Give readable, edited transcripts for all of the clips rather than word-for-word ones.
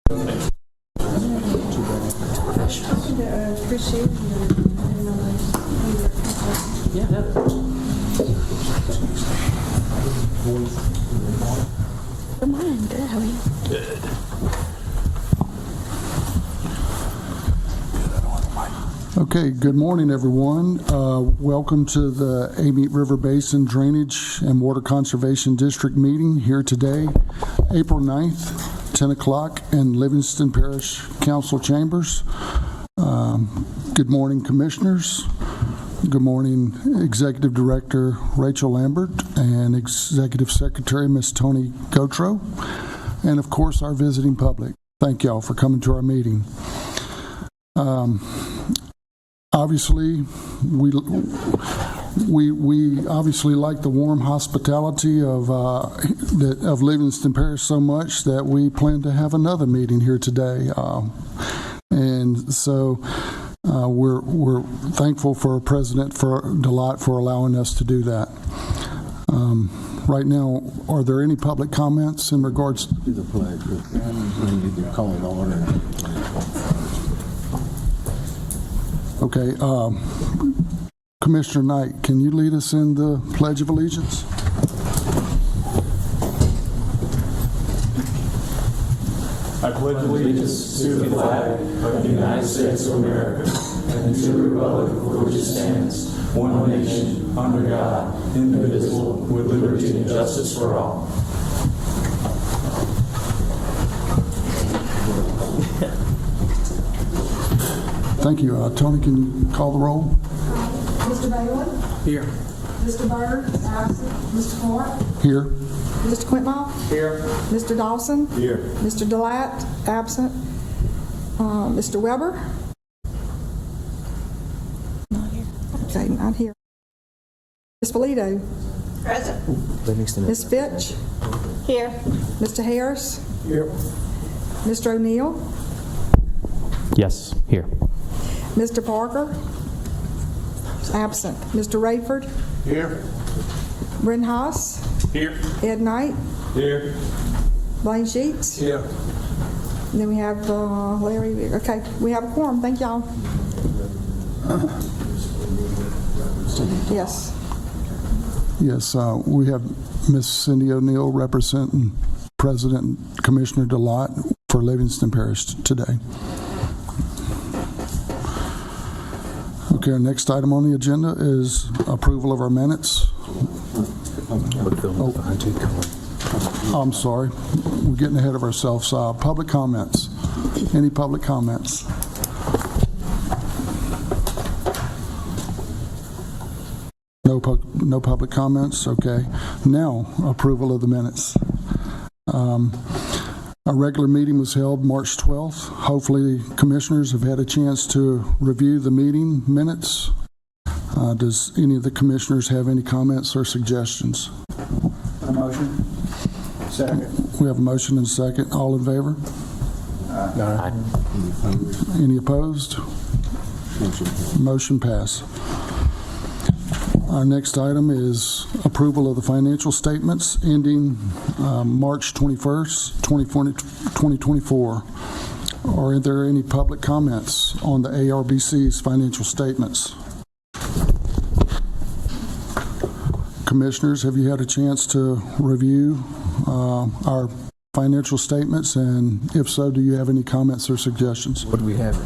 Good morning. Good. How are you? Good. Okay, good morning, everyone. Welcome to the Amite River Basin Drainage and Water Conservation District meeting here today, April 9th, 10 o'clock in Livingston Parish Council Chambers. Good morning, Commissioners. Good morning, Executive Director Rachel Lambert and Executive Secretary Ms. Tony Gautreaux, and of course our visiting public. Thank y'all for coming to our meeting. Obviously, we obviously like the warm hospitality of Livingston Parish so much that we plan to have another meeting here today, and so we're thankful for President Delatte for allowing us to do that. Right now, are there any public comments in regards to the pledge? When you call it order. Okay, Commissioner Knight, can you lead us in the Pledge of Allegiance? I pledge allegiance to the flag of the United States of America and to the republic for which it stands, one nation, under God, indivisible, with liberty and justice for all. Thank you. Tony, can you call the roll? Mr. Bailey? Here. Mr. Byrd? Absent. Mr. Clark? Here. Mr. Quintmall? Here. Mr. Dawson? Here. Mr. Delatte? Absent. Mr. Weber? Not here. Okay, not here. Ms. Polito? Present. Ms. Fitch? Here. Mr. Harris? Here. Mr. O'Neill? Yes, here. Mr. Parker? Absent. Mr. Rayford? Here. Bryn Haas? Here. Ed Knight? Here. Blaine Sheets? Here. And then we have Larry. Okay, we have a quorum. Thank y'all. Yes. Yes, we have Miss Cindy O'Neill representing President Commissioner Delatte for Livingston Parish today. Okay, our next item on the agenda is approval of our minutes. I'm sorry, we're getting ahead of ourselves. Public comments. Any public comments? No public comments? Okay. Now, approval of the minutes. Our regular meeting was held March 12th. Hopefully, commissioners have had a chance to review the meeting minutes. Does any of the commissioners have any comments or suggestions? A motion. Second. We have a motion and a second. All in favor? Aye. Any opposed? Motion pass. Our next item is approval of the financial statements ending March 21st, 2024. Are there any public comments on the ARBC's financial statements? Commissioners, have you had a chance to review our financial statements, and if so, do you have any comments or suggestions? What we have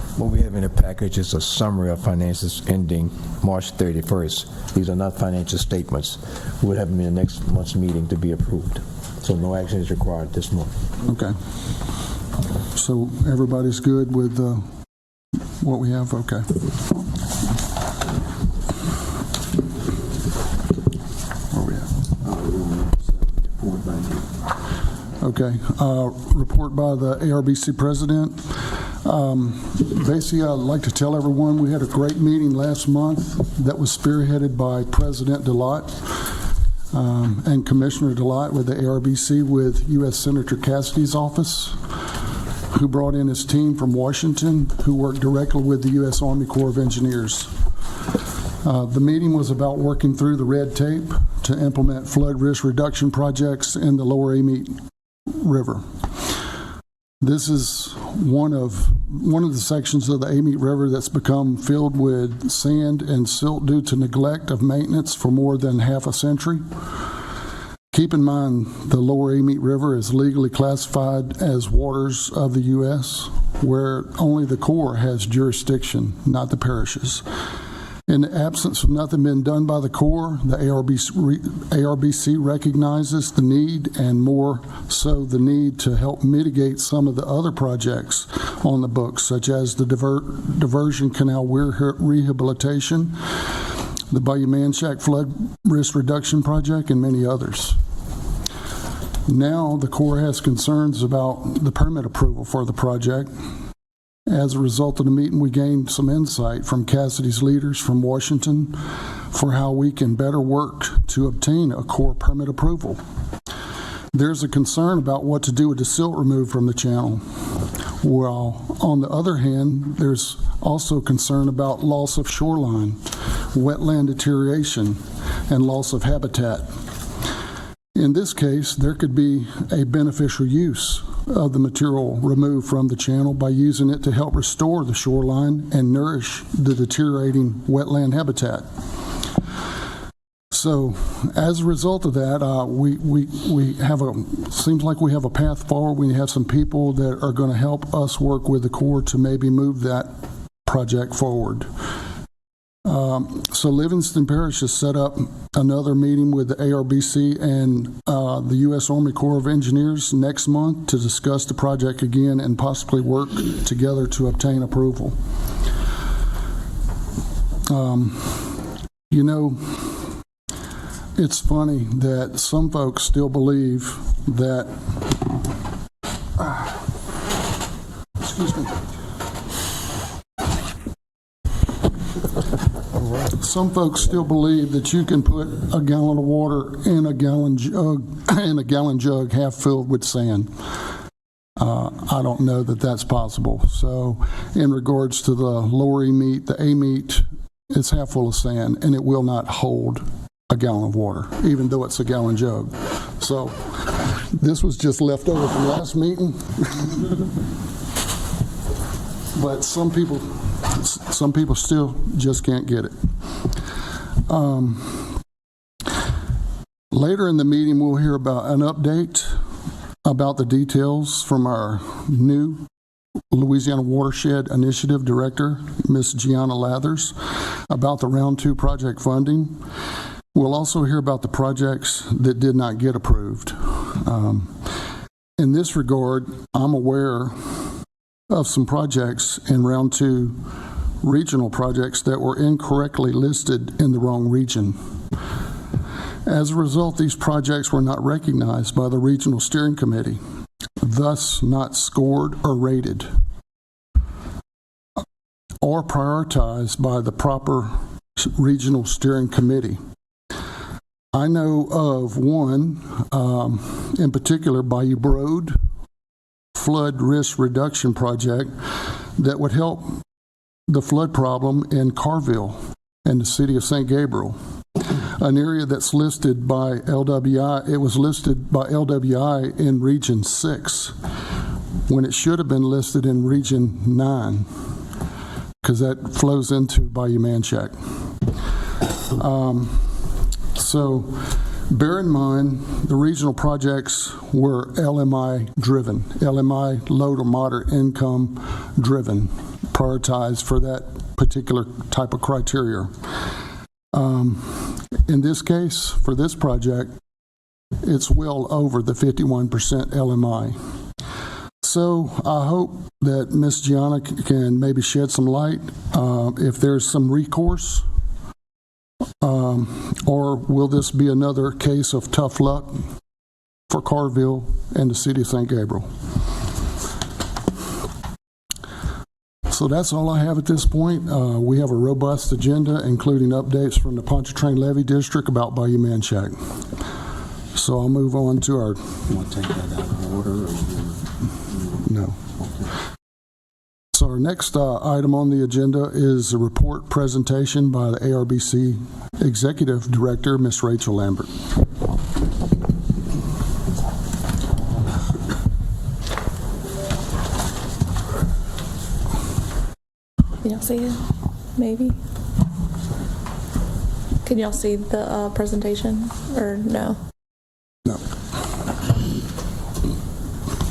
in the package is a summary of finances ending March 31st. These are not financial statements. We'll have them in the next month's meeting to be approved. So no action is required this month. Okay. So everybody's good with what we have? Okay. Where are we at? Okay. Report by the ARBC president. Basically, I'd like to tell everyone we had a great meeting last month that was spearheaded by President Delatte and Commissioner Delatte with the ARBC with U.S. Senator Cassidy's office, who brought in his team from Washington, who worked directly with the U.S. Army Corps of Engineers. The meeting was about working through the red tape to implement flood risk reduction projects in the lower Amite River. This is one of the sections of the Amite River that's become filled with sand and silt due to neglect of maintenance for more than half a century. Keep in mind, the lower Amite River is legally classified as waters of the U.S., where only the Corps has jurisdiction, not the parishes. In the absence of nothing being done by the Corps, the ARBC recognizes the need, and more so the need to help mitigate some of the other projects on the books, such as the diversion canal rehabilitation, the Bayou Manchac flood risk reduction project, and many others. Now, the Corps has concerns about the permit approval for the project. As a result of the meeting, we gained some insight from Cassidy's leaders from Washington for how we can better work to obtain a Corps permit approval. There's a concern about what to do with the silt removed from the channel. While on the other hand, there's also concern about loss of shoreline, wetland deterioration, and loss of habitat. In this case, there could be a beneficial use of the material removed from the channel by using it to help restore the shoreline and nourish the deteriorating wetland habitat. So, as a result of that, we have seems like we have a path forward. We have some people that are going to help us work with the Corps to maybe move that project forward. So Livingston Parish has set up another meeting with the ARBC and the U.S. Army Corps of Engineers next month to discuss the project again and possibly work together to obtain approval. You know, it's funny that some folks still believe that, excuse me. Some folks still believe that you can put a gallon of water in a gallon jug half filled with sand. I don't know that that's possible. So in regards to the lower Amite, the Amite, it's half full of sand, and it will not hold a gallon of water, even though it's a gallon jug. So this was just left over from last meeting. But some people still just can't get it. Later in the meeting, we'll hear about an update about the details from our new Louisiana Watershed Initiative Director, Ms. Gianna Lathers, about the Round 2 project funding. We'll also hear about the projects that did not get approved. In this regard, I'm aware of some projects in Round 2 regional projects that were incorrectly listed in the wrong region. As a result, these projects were not recognized by the Regional Steering Committee, thus not scored or rated, or prioritized by the proper Regional Steering Committee. I know of one, in particular, Bayou Road Flood Risk Reduction Project, that would help the flood problem in Carville and the city of St. Gabriel, an area that's listed by LWI. It was listed by LWI in Region 6 when it should have been listed in Region 9, because that flows into Bayou Manchac. So bear in mind, the regional projects were LMI driven, LMI low to moderate income driven, prioritized for that particular type of criteria. In this case, for this project, it's well over the 51% LMI. So I hope that Ms. Gianna can maybe shed some light if there's some recourse, or will this be another case of tough luck for Carville and the city of St. Gabriel? So that's all I have at this point. We have a robust agenda, including updates from the Pontchartrain Levee District about Bayou Manchac. So I'll move on to our... You want to take that out of order? Or No. So our next item on the agenda is a report presentation by the ARBC Executive Director, Ms. Rachel Lambert. y'all see it? Maybe. Can y'all see the presentation or no? No. I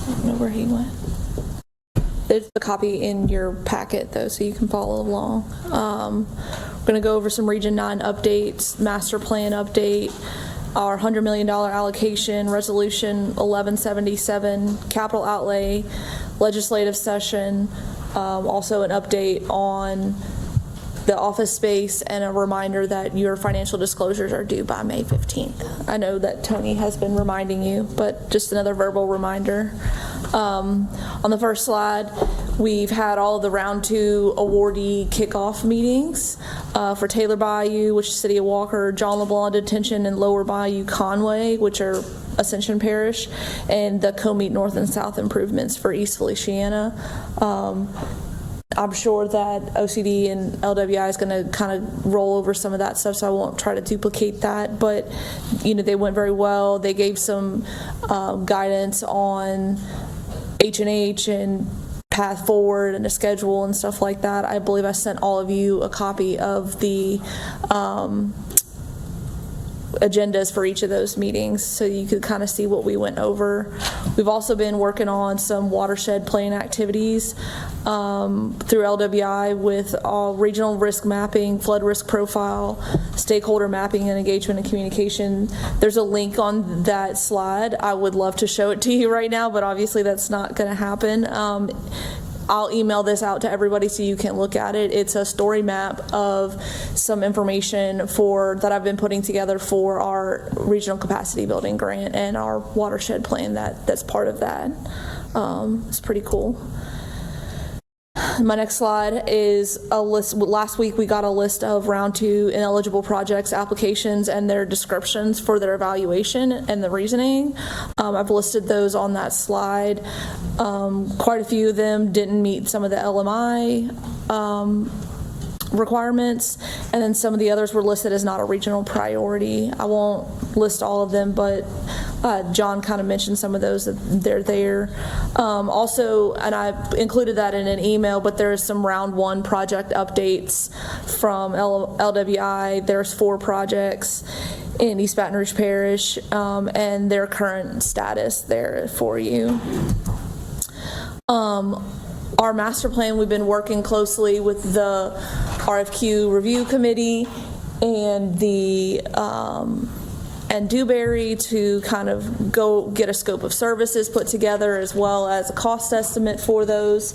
don't know where he went. There's the copy in your packet though, so you can follow along. We're going to go over some Region 9 updates, master plan update, our $100 million allocation, resolution 1177, capital outlay, legislative session, also an update on the office space, and a reminder that your financial disclosures are due by May 15th. I know that Tony has been reminding you, but just another verbal reminder. On the first slide, we've had all the round 2 awardee kickoff meetings for Taylor Bayou, which is City of Walker, John LeBlanc Detention, and Lower Bayou Conway, which are Ascension Parish, and the Co-Meet North and South improvements for East Feliciana. I'm sure that OCD and LWI is going to kind of roll over some of that stuff, so I won't try to duplicate that, but they went very well. They gave some guidance on H&H and path forward and a schedule and stuff like that. I believe I sent all of you a copy of the agendas for each of those meetings so you could kind of see what we went over. We've also been working on some watershed plan activities through LWI with all regional risk mapping, flood risk profile, stakeholder mapping and engagement and communication. There's a link on that slide. I would love to show it to you right now, but obviously that's not going to happen. I'll email this out to everybody so you can look at it. It's a story map of some information that I've been putting together for our regional capacity building grant and our watershed plan that's part of that. It's pretty cool. My next slide is a list. Last week we got a list of round 2 ineligible projects applications and their descriptions for their evaluation and the reasoning. I've listed those on that slide. Quite a few of them didn't meet some of the LMI requirements, and then some of the others were listed as not a regional priority. I won't list all of them, but John kind of mentioned some of those that they're there. Also, and I included that in an email, but there's some round 1 project updates from LWI. There's 4 projects in East Baton Rouge Parish, and their current status there for you. Our master plan, we've been working closely with the RFQ review committee and the and Dewberry to kind of go get a scope of services put together as well as a cost estimate for those.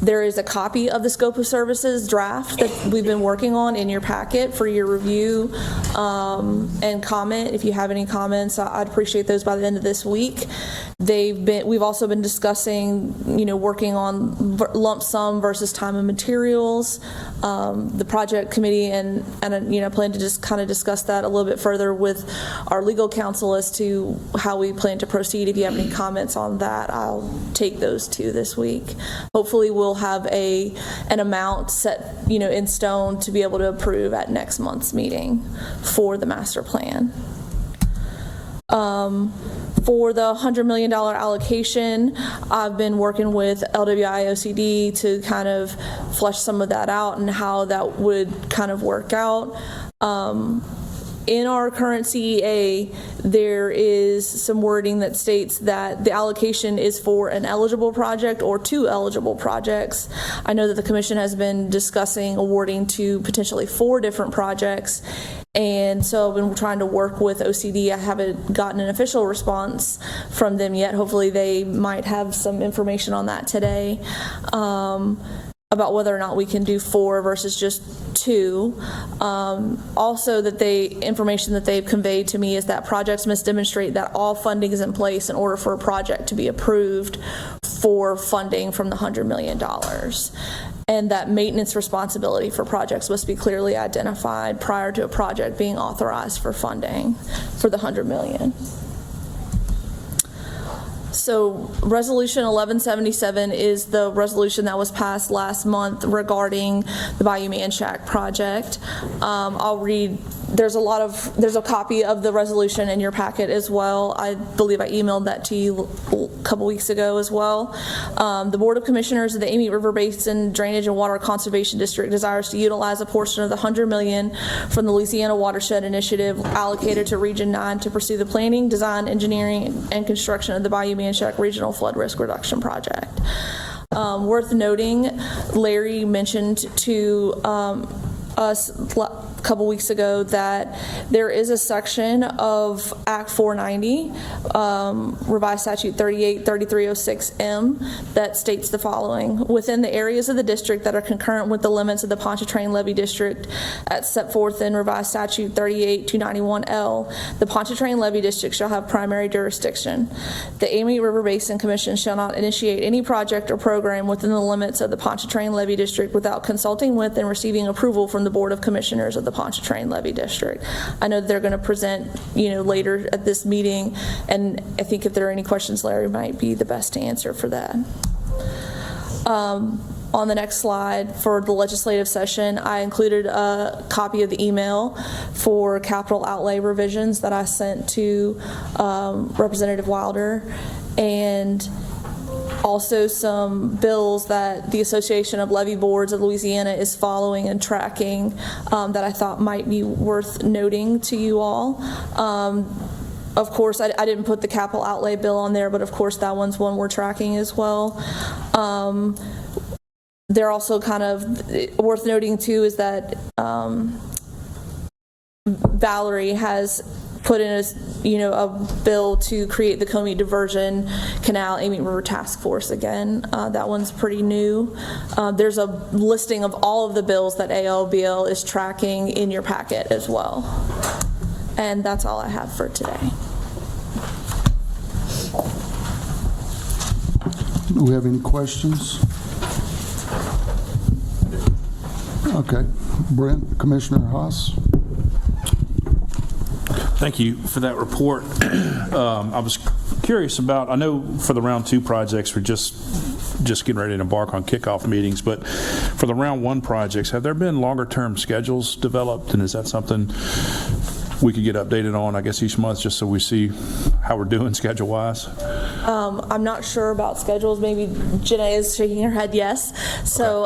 There is a copy of the scope of services draft that we've been working on in your packet for your review and comment. If you have any comments, I'd appreciate those by the end of this week. We've also been discussing, working on lump sum versus time and materials. The project committee and plan to just kind of discuss that a little bit further with our legal counsel as to how we plan to proceed. If you have any comments on that, I'll take those too this week. Hopefully we'll have an amount set, in stone to be able to approve at next month's meeting for the master plan. For the $100 million allocation, I've been working with LWI OCD to kind of flesh some of that out and how that would kind of work out. In our current CEA, there is some wording that states that the allocation is for an eligible project or 2 eligible projects. I know that the commission has been discussing awarding to potentially 4 different projects, and so I've been trying to work with OCD. I haven't gotten an official response from them yet. Hopefully they might have some information on that today. About whether or not we can do 4 versus just 2. Also, that information that they've conveyed to me is that projects must demonstrate that all funding is in place in order for a project to be approved for funding from the $100 million. And that maintenance responsibility for projects must be clearly identified prior to a project being authorized for funding for the $100 million. So Resolution 1177 is the resolution that was passed last month regarding the Bayou Man Shack project. I'll read there's a copy of the resolution in your packet as well. I believe I emailed that to you a couple weeks ago as well. The Board of Commissioners of the Amite River Basin Drainage and Water Conservation District desires to utilize a portion of the $100 million from the Louisiana Watershed Initiative allocated to Region 9 to pursue the planning, design, engineering, and construction of the Bayou Manchac Regional Flood Risk Reduction Project. Worth noting, Larry mentioned to us a couple weeks ago that there is a section of Act 490, revised statute 383306M, that states the following: within the areas of the district that are concurrent with the limits of the Pontchartrain Levee District as set forth in revised statute 38291L, the Pontchartrain Levee District shall have primary jurisdiction. The Amite River Basin Commission shall not initiate any project or program within the limits of the Pontchartrain Levee District without consulting with and receiving approval from the Board of Commissioners of the Pontchartrain Levee District. I know they're going to present, later at this meeting, and I think if there are any questions, Larry might be the best to answer for that. On the next slide, for the legislative session, I included a copy of the email for capital outlay revisions that I sent to Representative Wilder, and also some bills that the Association of Levee Boards of Louisiana is following and tracking that I thought might be worth noting to you all. Of course, I didn't put the capital outlay bill on there, but of course that one's one we're tracking as well. They're also kind of worth noting too is that Valerie has put in a bill to create the Comey Diversion Canal Amite River Task Force again. That one's pretty new. There's a listing of all of the bills that ALBL is tracking in your packet as well. And that's all I have for today. Do we have any questions? Okay. Brent, Commissioner Haas. Thank you for that report. I was curious about, I know for the round 2 projects, we're just getting ready to embark on kickoff meetings, but for the round 1 projects, have there been longer term schedules developed, and is that something we could get updated on, I guess, each month, just so we see how we're doing schedule wise? I'm not sure about schedules. Maybe Janae is shaking her head yes. So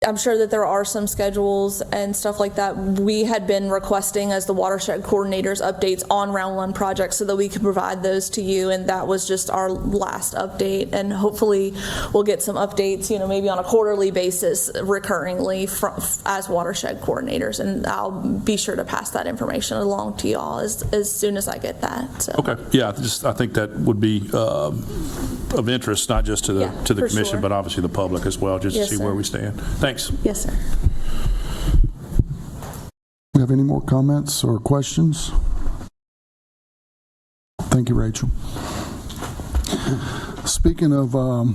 I'm sure that there are some schedules and stuff like that. We had been requesting as the watershed coordinators updates on round 1 projects so that we could provide those to you, and that was just our last update, and hopefully we'll get some updates, maybe on a quarterly basis recurringly as watershed coordinators, and I'll be sure to pass that information along to y'all as soon as I get that. So. Okay, yeah, I think that would be of interest, not just to the commission, sure. but obviously the public as well, just to see where we stand. Thanks. Yes, sir. We have any more comments or questions? Thank you, Rachel. Speaking of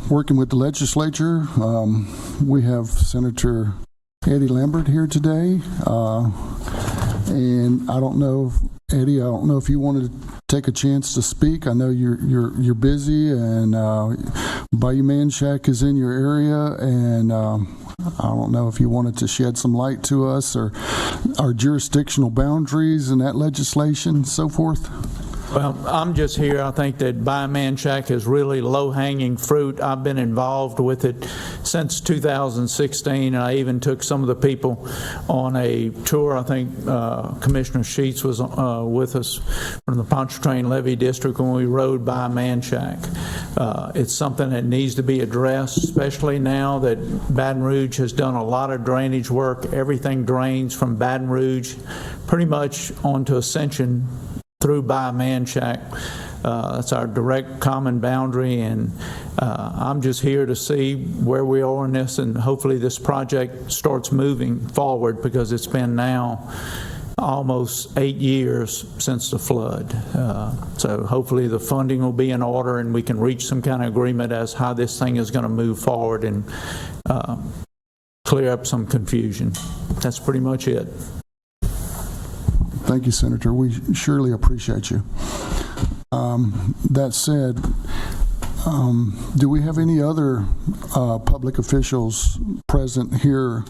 working with the legislature, we have Senator Eddie Lambert here today. And I don't know, Eddie, I don't know if you wanted to take a chance to speak. I know you're busy, and Bayou Manchac is in your area, and I don't know if you wanted to shed some light to us or our jurisdictional boundaries and that legislation and so forth. Well, I'm just here. I think that Bayou Manchac is really low-hanging fruit. I've been involved with it since 2016, and I even took some of the people on a tour. I think Commissioner Sheets was with us from the Pontchartrain Levee District when we rode Bayou Manchac. It's something that needs to be addressed, especially now that Baton Rouge has done a lot of drainage work. Everything drains from Baton Rouge pretty much onto Ascension through Bayou Manchac. That's our direct common boundary, and I'm just here to see where we are in this, and hopefully this project starts moving forward, because it's been now almost 8 years since the flood. So hopefully the funding will be in order and we can reach some kind of agreement as how this thing is going to move forward and clear up some confusion. That's pretty much it. Thank you, Senator. We surely appreciate you. That said, do we have any other public officials present here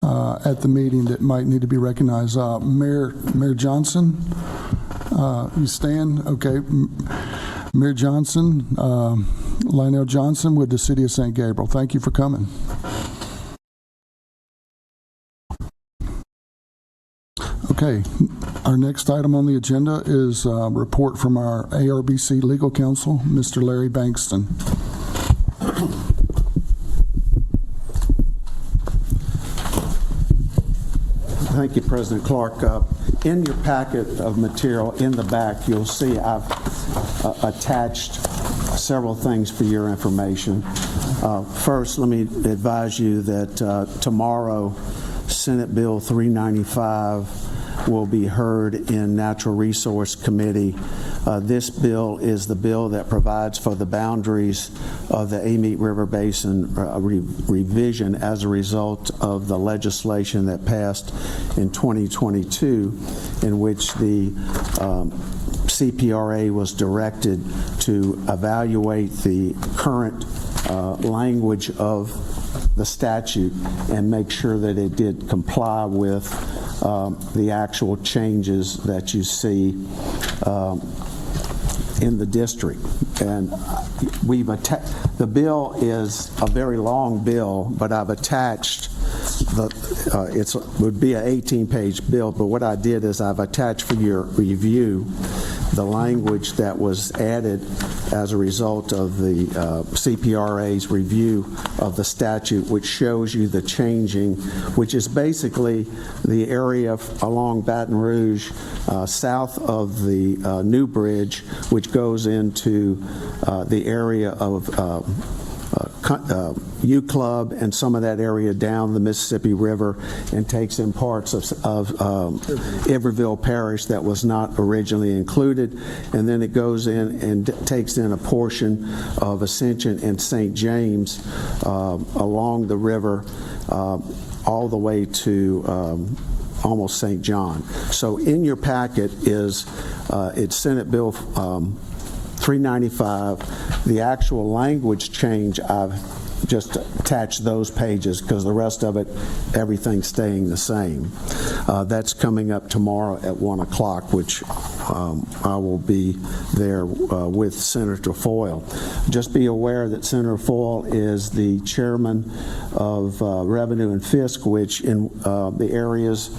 at the meeting that might need to be recognized. Mayor Johnson, you stand? Okay. Mayor Johnson, Lionel Johnson with the City of St. Gabriel. Thank you for coming. Okay, our next item on the agenda is a report from our ARBC Legal Counsel, Mr. Larry Bankston. Thank you, President Clark. In your packet of material in the back, you'll see I've attached several things for your information. First, let me advise you that tomorrow, Senate Bill 395 will be heard in Natural Resource Committee. This bill is the bill that provides for the boundaries of the Amite River Basin revision as a result of the legislation that passed in 2022, in which the CPRA was directed to evaluate the current language of the statute and make sure that it did comply with the actual changes that you see in the district. And the bill is a very long bill, but I've attached it would be an 18-page bill, but what I did is I've attached for your review the language that was added as a result of the CPRA's review of the statute, which shows you the changing, which is basically the area along Baton Rouge, south of the New Bridge, which goes into the area of U Club and some of that area down the Mississippi River, and takes in parts of Iberville Parish that was not originally included, and then it goes in and takes in a portion of Ascension and St. James along the river all the way to almost St. John. So in your packet is it's Senate Bill 395. The actual language change, I've just attached those pages because the rest of it, everything's staying the same. That's coming up tomorrow at 1 o'clock, which I will be there with Senator Foyle. Just be aware that Senator Foyle is the chairman of Revenue and Fisc, which in the areas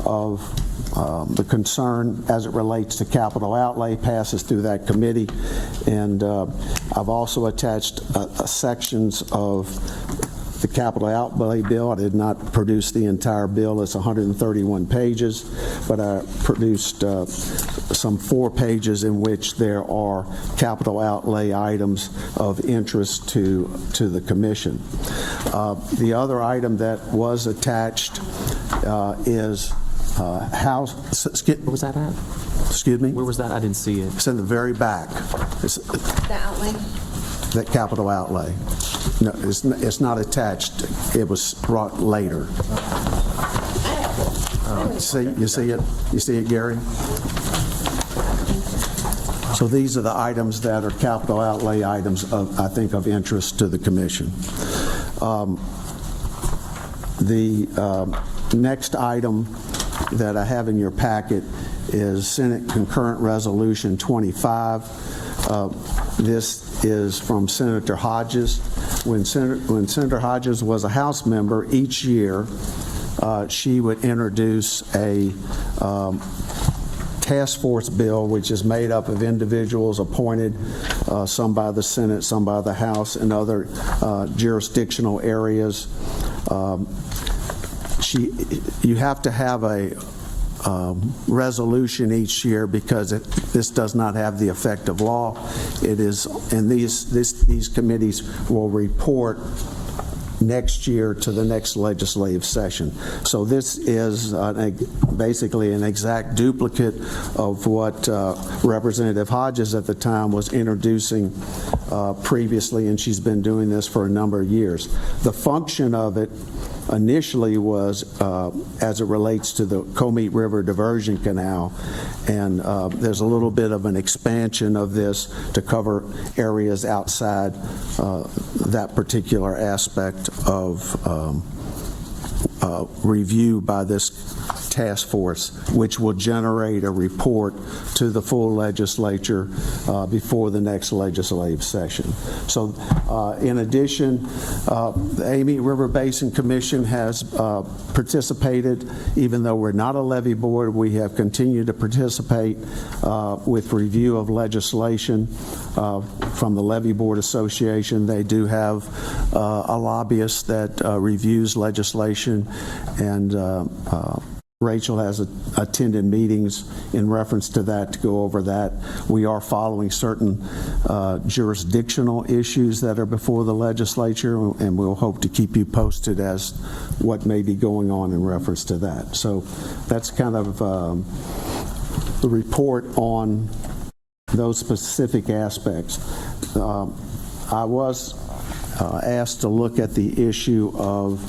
of the concern as it relates to capital outlay passes through that committee. And I've also attached sections of the capital outlay bill. I did not produce the entire bill. It's 131 pages, but I produced some 4 pages in which there are capital outlay items of interest to the commission. The other item that was attached is house. Where was that at? Excuse me? Where was that? I didn't see it. It's in the very back. The outlay? That capital outlay. No, it's not attached. It was brought later. You see it? You see it, Gary? So these are the items that are capital outlay items of, I think, of interest to the commission. The next item that I have in your packet is Senate Concurrent Resolution 25. This is from Senator Hodges. When Senator Hodges was a House member, each year she would introduce a task force bill, which is made up of individuals appointed, some by the Senate, some by the House, and other jurisdictional areas. You have to have a resolution each year because this does not have the effect of law. It is, and these committees will report next year to the next legislative session. So this is basically an exact duplicate of what Representative Hodges at the time was introducing previously, and she's been doing this for a number of years. The function of it initially was as it relates to the Comite River Diversion Canal, and there's a little bit of an expansion of this to cover areas outside that particular aspect of review by this task force, which will generate a report to the full legislature before the next legislative session. So in addition, the Amite River Basin Commission has participated. Even though we're not a levy board, we have continued to participate with review of legislation from the Levy Board Association. They do have a lobbyist that reviews legislation, and Rachel has attended meetings in reference to that to go over that. We are following certain jurisdictional issues that are before the legislature, and we'll hope to keep you posted as what may be going on in reference to that. So that's kind of the report on those specific aspects. I was asked to look at the issue of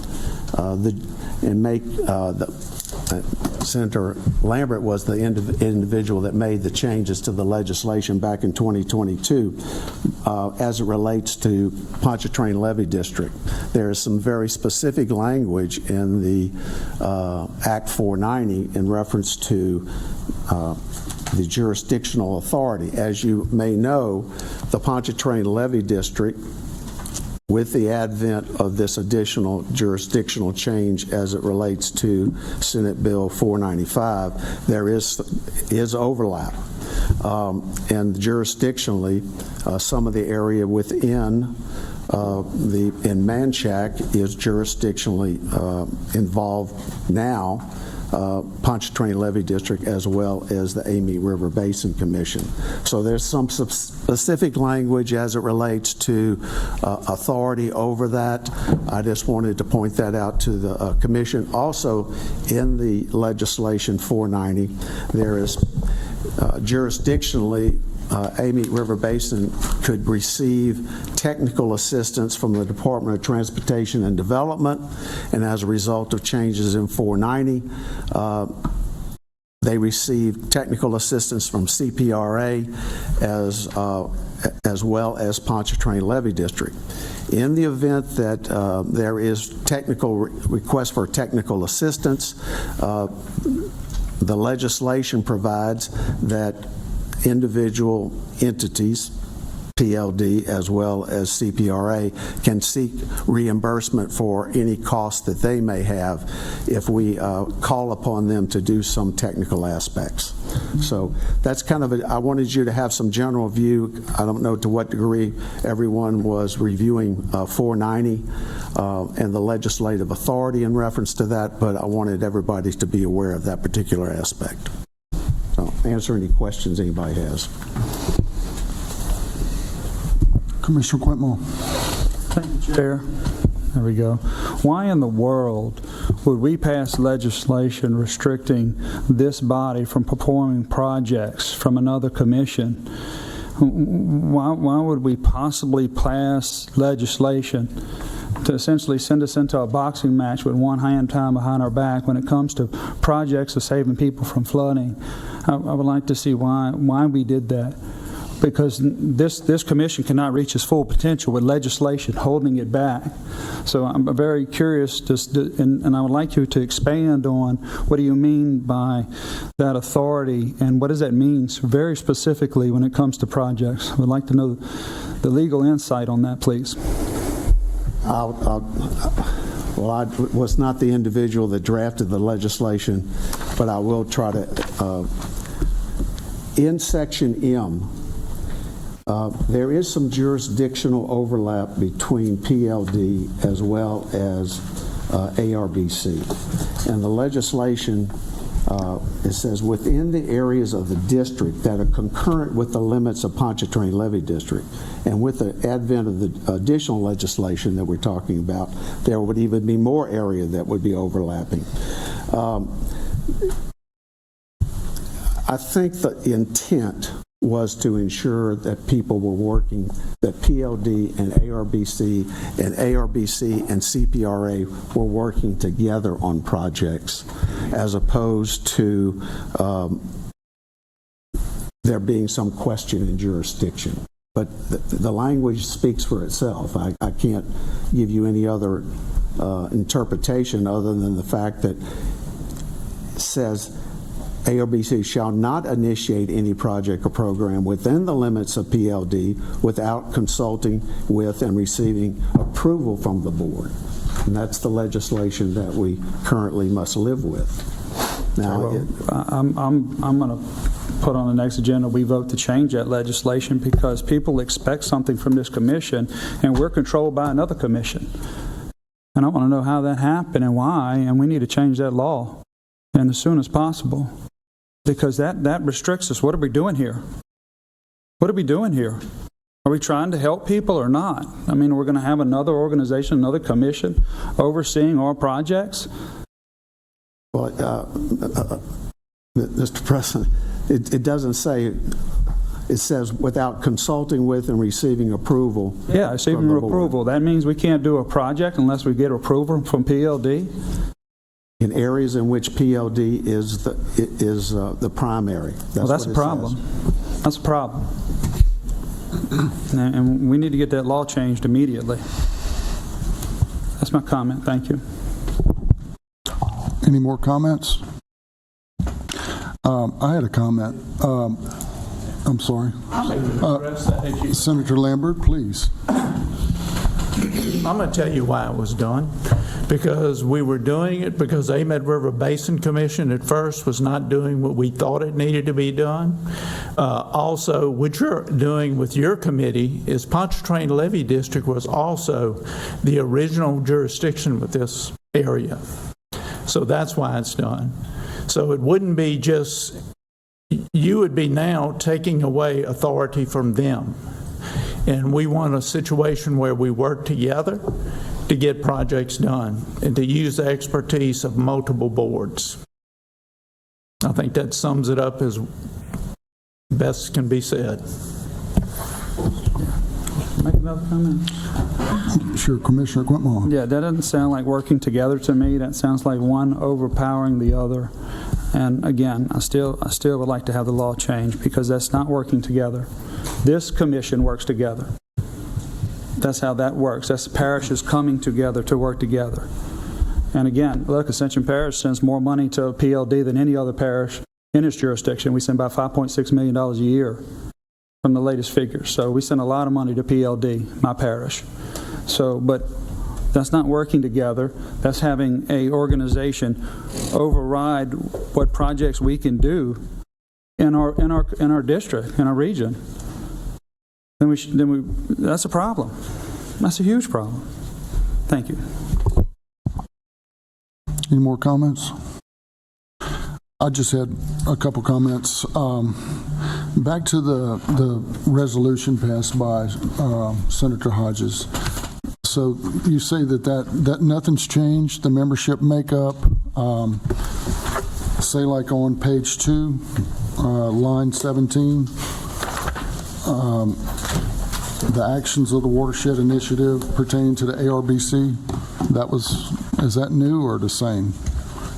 Senator Lambert was the individual that made the changes to the legislation back in 2022 as it relates to Pontchartrain Levy District. There is some very specific language in the Act 490 in reference to the jurisdictional authority. As you may know, the Pontchartrain Levy District, with the advent of this additional jurisdictional change as it relates to Senate Bill 495, there is overlap. And jurisdictionally, some of the area within in Manchac is jurisdictionally involved now, Pontchartrain Levy District as well as the Amite River Basin Commission. So there's some specific language as it relates to authority over that. I just wanted to point that out to the Commission. Also, in the legislation 490, there is jurisdictionally Amite River Basin could receive technical assistance from the Department of Transportation and Development, and as a result of changes in 490, they receive technical assistance from CPRA as well as Pontchartrain Levy District. In the event that there is technical request for technical assistance, the legislation provides that individual entities, PLD as well as CPRA, can seek reimbursement for any cost that they may have if we call upon them to do some technical aspects. So that's kind of I wanted you to have some general view. I don't know to what degree everyone was reviewing 490 and the legislative authority in reference to that, but I wanted everybody to be aware of that particular aspect. So answer any questions anybody has. Commissioner Quintmore. Thank you, Chair. There we go. Why in the world would we pass legislation restricting this body from performing projects from another commission? Why would we possibly pass legislation to essentially send us into a boxing match with one hand tied behind our back when it comes to projects of saving people from flooding? I would like to see why we did that. Because this commission cannot reach its full potential with legislation holding it back. So I'm very curious, and I would like you to expand on what do you mean by that authority, and what does that mean very specifically when it comes to projects? I would like to know the legal insight on that, please. Well, I was not the individual that drafted the legislation, but I will try to. In Section M, there is some jurisdictional overlap between PLD as well as ARBC. And the legislation, it says, within the areas of the district that are concurrent with the limits of Pontchartrain Levy District, and with the advent of the additional legislation that we're talking about, there would even be more area that would be overlapping. I think the intent was to ensure that people were working, that PLD and ARBC and CPRA were working together on projects, as opposed to there being some question in jurisdiction. But the language speaks for itself. I can't give you any other interpretation other than the fact that it says ARBC shall not initiate any project or program within the limits of PLD without consulting with and receiving approval from the board. And that's the legislation that we currently must live with. Now, I'm going to put on the next agenda, we vote to change that legislation because people expect something from this commission, and we're controlled by another commission. And I want to know how that happened and why, and we need to change that law, and as soon as possible, because that restricts us. What are we doing here? What are we doing here? Are we trying to help people or not? I mean, we're going to have another organization, another commission overseeing our projects? well, Mr. President, it doesn't say, it says without consulting with and receiving approval. Yeah, receiving approval. That means we can't do a project unless we get approval from PLD? In areas in which PLD is the primary. Well, that's a problem. That's a problem. And we need to get that law changed immediately. That's my comment. Thank you. Any more comments? I had a comment. I'm sorry. Senator Lambert, please. I'm going to tell you why it was done. Because we were doing it because Amen River Basin Commission at first was not doing what we thought it needed to be done. Also, what you're doing with your committee is Pontchartrain Levee District was also the original jurisdiction with this area. So that's why it's done. So it wouldn't be just, you would be now taking away authority from them. And we want a situation where we work together to get projects done and to use the expertise of multiple boards. I think that sums it up as best can be said. Make another comment? Sure, Commissioner Quintmore. Yeah, that doesn't sound like working together to me. That sounds like one overpowering the other. And again, I still would like to have the law changed because that's not working together. This commission works together. That's how that works. That's the parishes coming together to work together. And again, look, Ascension Parish sends more money to PLD than any other parish in its jurisdiction. We send about $5.6 million a year from the latest figures. So we send a lot of money to PLD, my parish. So, but that's not working together. That's having a organization override what projects we can do in our district, in our region. That's a problem. That's a huge problem. Thank you. Any more comments? I just had a couple comments. Back to the resolution passed by Senator Hodges. So you say that nothing's changed, the membership makeup. Say like on page 2, line 17, the actions of the watershed initiative pertaining to the ARBC. Is that new or the same?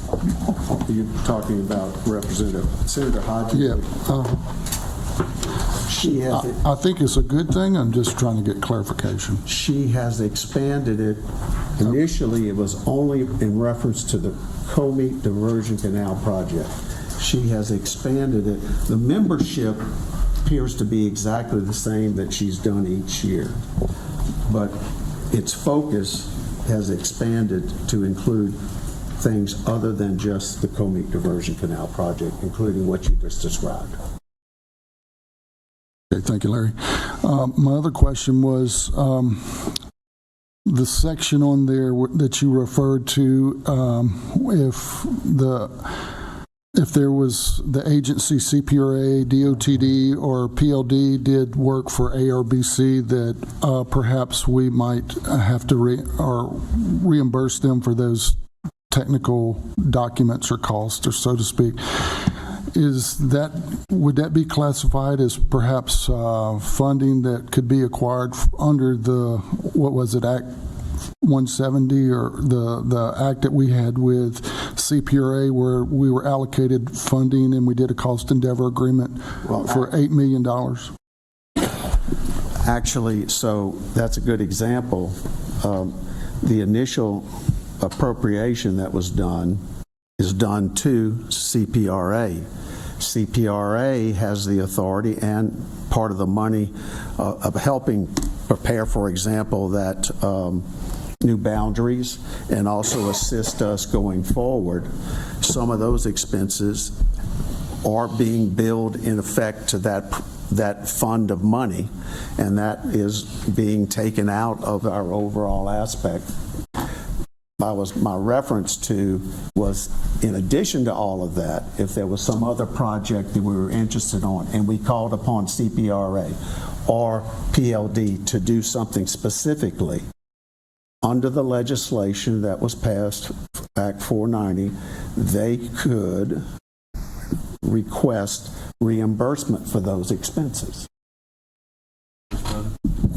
Are you talking about Representative Senator Hodges? Yeah. I think it's a good thing. I'm just trying to get clarification. She has expanded it. Initially, it was only in reference to the Comey Diversion Canal project. She has expanded it. The membership appears to be exactly the same that she's done each year, but its focus has expanded to include things other than just the Comey Diversion Canal project, including what you just described. Okay, thank you, Larry. My other question was the section on there that you referred to, if there was the agency CPRA, DOTD, or PLD did work for ARBC, that perhaps we might have to reimburse them for those technical documents or costs, or so to speak. Would that be classified as perhaps funding that could be acquired under the, what was it, Act 170, or the act that we had with CPRA, where we were allocated funding and we did a cost endeavor agreement for $8 million? Actually, so that's a good example. the initial appropriation that was done is done to CPRA. CPRA has the authority and part of the money of helping prepare, for example, that new boundaries and also assist us going forward. Some of those expenses are being billed in effect to that fund of money, and that is being taken out of our overall aspect. My reference to was, in addition to all of that, if there was some other project that we were interested on and we called upon CPRA or PLD to do something specifically, under the legislation that was passed, Act 490, they could request reimbursement for those expenses.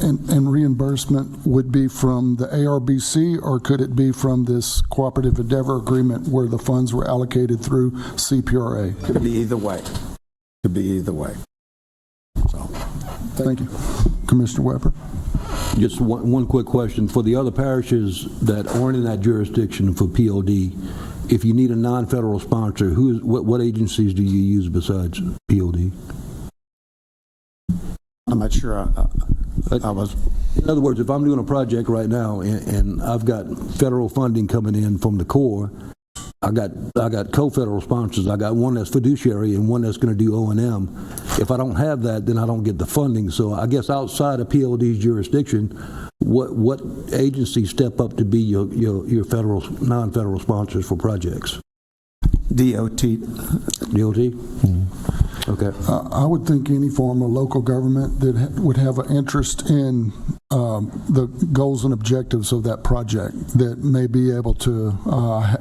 And reimbursement would be from the ARBC, or could it be from this cooperative endeavor agreement where the funds were allocated through CPRA? Could be either way. Could be either way. So, thank you. Commissioner Weber? Just one quick question. For the other parishes that aren't in that jurisdiction for PLD, if you need a non-federal sponsor, what agencies do you use besides PLD? I'm not sure I was... In other words, if I'm doing a project right now and I've got federal funding coming in from the Corps, I got co-federal sponsors. I got one that's fiduciary and one that's going to do O&M. If I don't have that, then I don't get the funding. So I guess outside of PLD's jurisdiction, what agencies step up to be your federal, non-federal sponsors for projects? DOT. DOT? Mm-hmm. Okay. I would think any form of local government that would have an interest in the goals and objectives of that project that may be able to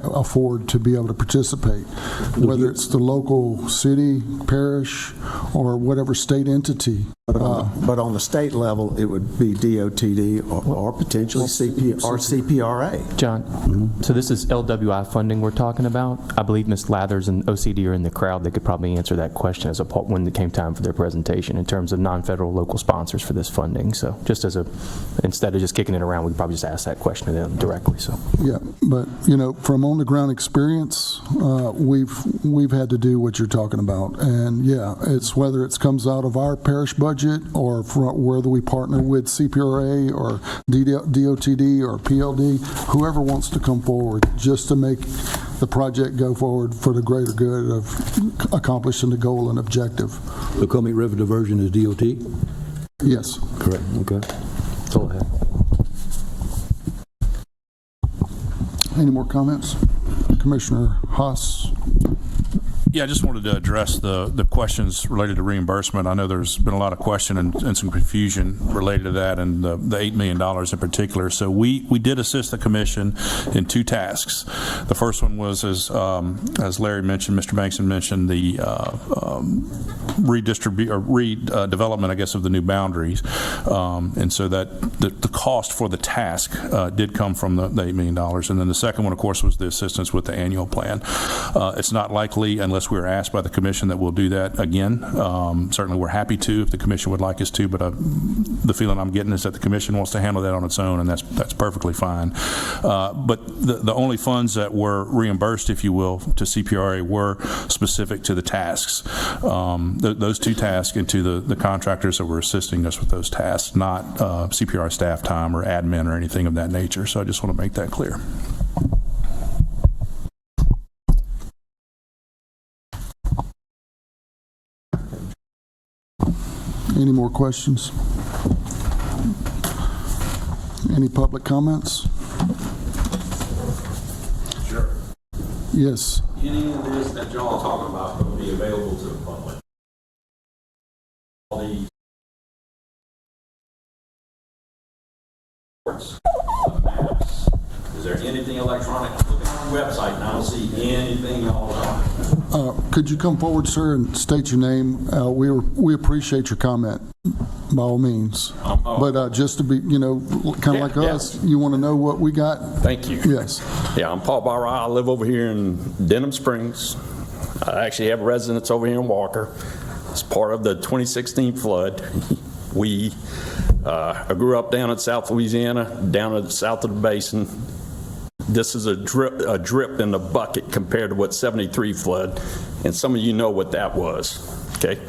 afford to be able to participate, whether it's the local city, parish, or whatever state entity. But on the state level, it would be DOTD or potentially CPRA. John, so this is LWI funding we're talking about. I believe Ms. Lathers and OCD are in the crowd. They could probably answer that question as a part when it came time for their presentation in terms of non-federal local sponsors for this funding. So just as instead of just kicking it around, we could probably just ask that question to them directly. So yeah, but from on the ground experience, we've had to do what you're talking about, and yeah, it's whether it comes out of our parish budget or whether we partner with CPRA or DOTD or PLD, whoever wants to come forward just to make the project go forward for the greater good of accomplishing the goal and objective. The Comet River diversion is DOT? Yes. Correct. Okay. That's all I have. Any more comments? Commissioner Haas? Yeah, I just wanted to address the questions related to reimbursement. I know there's been a lot of question and some confusion related to that and the $8 million in particular. So we did assist the commission in two tasks. The first one was, as Larry mentioned, Mr. Bankson mentioned, the redevelopment, I guess, of the new boundaries. And so that the cost for the task did come from the $8 million. And then the second one, of course, was the assistance with the annual plan. It's not likely, unless we were asked by the commission, that we'll do that again. Certainly we're happy to if the commission would like us to, but the feeling I'm getting is that the commission wants to handle that on its own, and that's perfectly fine. But the only funds that were reimbursed, if you will, to CPRA were specific to the tasks. Those two tasks and to the contractors that were assisting us with those tasks, not CPRA staff time or admin or anything of that nature. So I just want to make that clear. Any more questions? Any public comments? Sure. Yes. Any of this that y'all are talking about will be available to the public? All these maps. Is there anything electronic? I'm looking on the website and I don't see anything y'all are talking about. Could you come forward, sir, and state your name? We appreciate your comment, by all means. But just to be, kind of like us, you want to know what we got? Thank you. Yes. Yeah, I'm Paul Barra. I live over here in Denham Springs. I actually have residence over here in Walker. It's part of the 2016 flood. We I grew up down in South Louisiana, down at the south of the basin. This is a drip in the bucket compared to what 73 flood, and some of you know what that was, okay?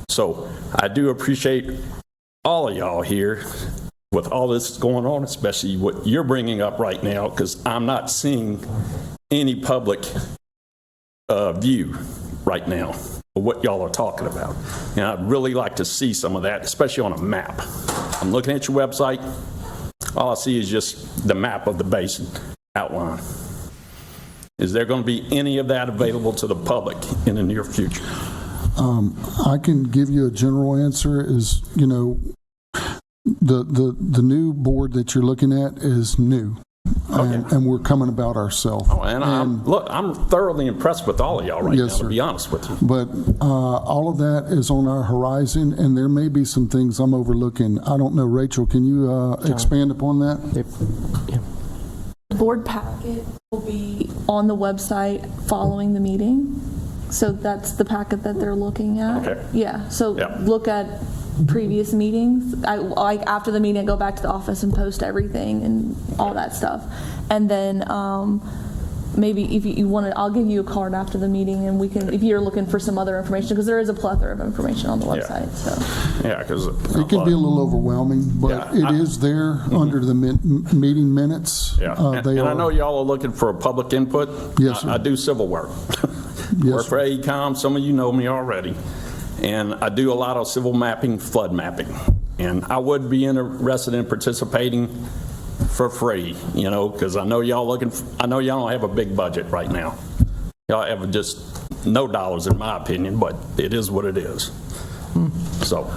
So I do appreciate all of y'all here with all this going on, especially what you're bringing up right now, because I'm not seeing any public view right now of what y'all are talking about. And I'd really like to see some of that, especially on a map. I'm looking at your website. All I see is just the map of the basin outline. Is there going to be any of that available to the public in the near future? I can give you a general answer is, you know, the new board that you're looking at is new. And we're coming about ourselves. Oh, and I'm thoroughly impressed with all of y'all right now, to be honest with you. But all of that is on our horizon, and there may be some things I'm overlooking. I don't know, Rachel, can you expand upon that? The board packet will be on the website following the meeting. So that's the packet that they're looking at. Okay. Yeah, so look at previous meetings. Like after the meeting, I go back to the office and post everything and all that stuff. And then maybe if you want to, I'll give you a card after the meeting, and we can, if you're looking for some other information, because there is a plethora of information on the website. So yeah, because it can be a little overwhelming, but it is there under the meeting minutes. Yeah, and I know y'all are looking for public input. Yes, sir. I do civil work. Work for AECOM. Some of you know me already. And I do a lot of civil mapping, flood mapping. And I would be interested in participating for free, you know, because I know y'all don't have a big budget right now. Y'all have just no dollars in my opinion, but it is what it is. So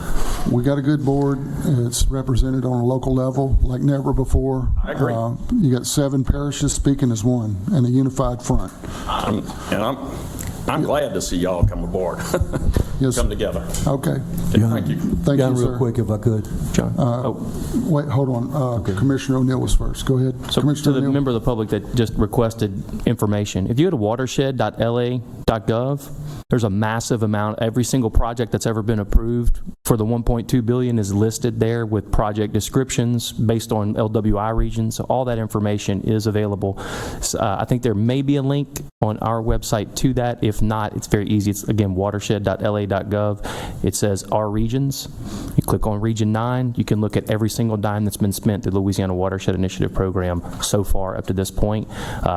we got a good board. It's represented on a local level like never before. I agree. You got 7 parishes speaking as one and a unified front. I'm glad to see y'all come aboard. Yes. Come together. Okay. Thank you. Thank you, sir. Real quick, if I could. John. Wait, hold on. Commissioner O'Neill was first. Go ahead. So Commissioner to the O'Neill. member of the public that just requested information, if you go to watershed.la.gov, there's a massive amount. Every single project that's ever been approved for the $1.2 billion is listed there with project descriptions based on LWI regions. So all that information is available. I think there may be a link on our website to that. If not, it's very easy. It's again watershed.la.gov. It says our regions. You click on Region 9. You can look at every single dime that's been spent through the Louisiana Watershed Initiative program so far up to this point,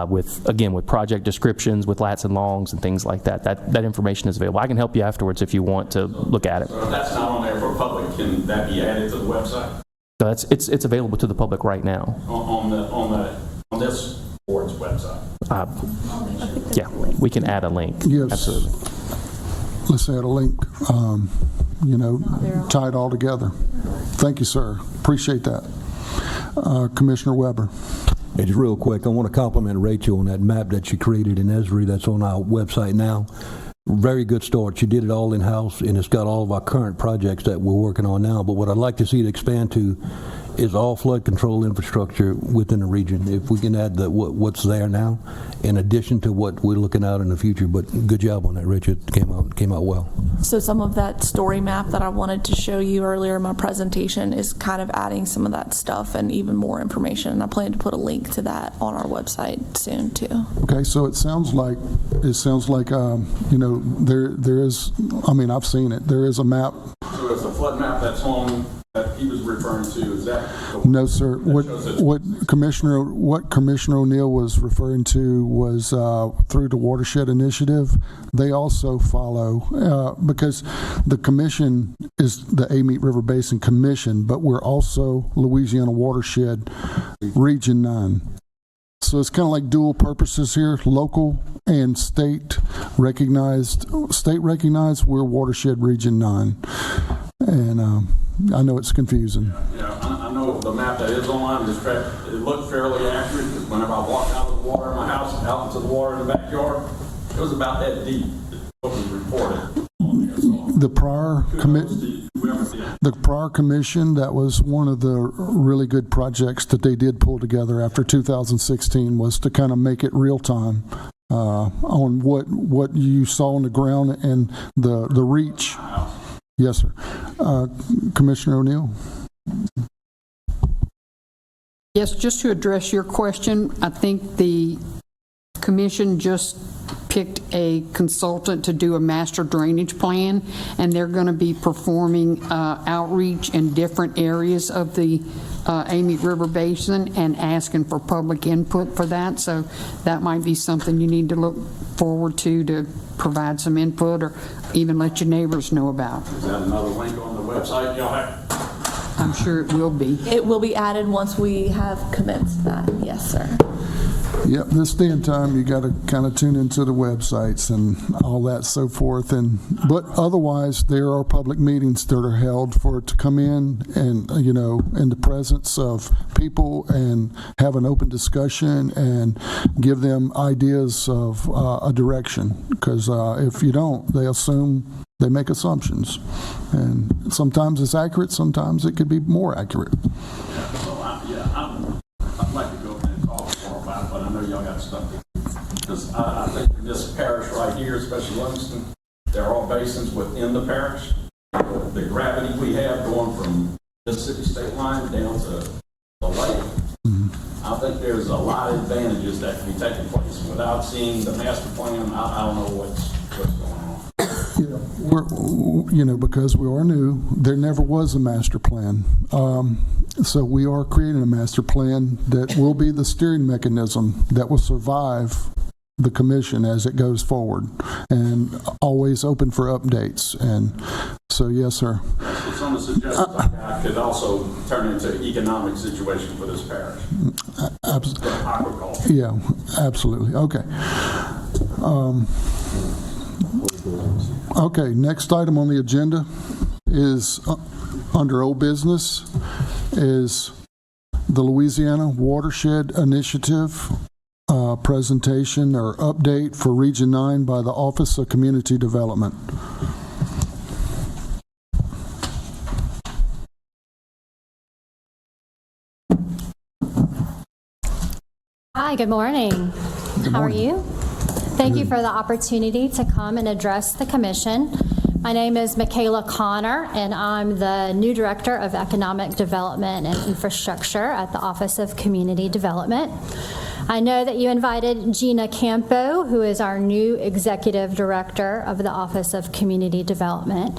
with project descriptions, with lats and longs and things like that. That information is available. I can help you afterwards if you want to look at it. So if that's not on there for public, can that be added to the website? So it's available to the public right now. On this board's website? Yeah, we can add a link. Yes. Absolutely. Let's add a link, tie it all together. Thank you, sir. Appreciate that. Commissioner Weber. It's real quick. I want to compliment Rachel on that map that she created in Esri that's on our website now. Very good start. She did it all in-house, and it's got all of our current projects that we're working on now. But what I'd like to see it expand to is all flood control infrastructure within the region. If we can add what's there now, in addition to what we're looking out in the future. But good job on that, Richard. Came out well. So some of that story map that I wanted to show you earlier in my presentation is kind of adding some of that stuff and even more information. And I plan to put a link to that on our website soon too. Okay, so it sounds like there is. I mean, I've seen it. There is a map. So it's a flood map that's on that he was referring to. Is that no, sir? What Commissioner O'Neill was referring to was through the Watershed Initiative. They also follow because the commission is the Amite River Basin Commission, but we're also Louisiana Watershed Region 9. So it's kind of like dual purposes here, local and state recognized. State recognized, we're Watershed Region 9. And I know it's confusing. Yeah, I know the map that is online, it looked fairly accurate, because whenever I walked out of the water in my house, out into the water in the backyard, it was about that deep, what was reported on there. So the prior commission, that was one of the really good projects that they did pull together after 2016, was to kind of make it real time on what you saw on the ground and the reach. Yes, sir. Commissioner O'Neill. Yes, just to address your question, I think the commission just picked a consultant to do a master drainage plan, and they're going to be performing outreach in different areas of the Amite River Basin and asking for public input for that. So that might be something you need to look forward to provide some input or even let your neighbors know about. Is that another link on the website y'all have? I'm sure it will be. It will be added once we have commenced that, yes, sir. Yep, this day and time, you got to kind of tune into the websites and all that so forth. But otherwise, there are public meetings that are held for it to come in and, in the presence of people and have an open discussion and give them ideas of a direction. Because if you don't, they make assumptions. And sometimes it's accurate, sometimes it could be more accurate. I'd like to go over and talk more about it, but I know y'all got stuff. Because I think in this parish right here, especially Livingston, they're all basins within the parish. The gravity we have going from Mississippi state line down to the lake, I think there's a lot of advantages that can be taking place. Without seeing the master plan, I don't know what's going on. Because we are new, there never was a master plan. So we are creating a master plan that will be the steering mechanism that will survive the commission as it goes forward, and always open for updates. And so, yes, sir. So some of the suggestions I got could also turn into economic situation for this parish. Aquaculture. Yeah, absolutely. Okay. Okay, next item on the agenda is under old business is the Louisiana Watershed Initiative presentation or update for Region 9 by the Office of Community Development. Hi, good morning. How are you? Thank you for the opportunity to come and address the commission. My name is Michaela Connor, and I'm the new Director of Economic Development and Infrastructure at the Office of Community Development. I know that you invited Gina Campo, who is our new Executive Director of the Office of Community Development,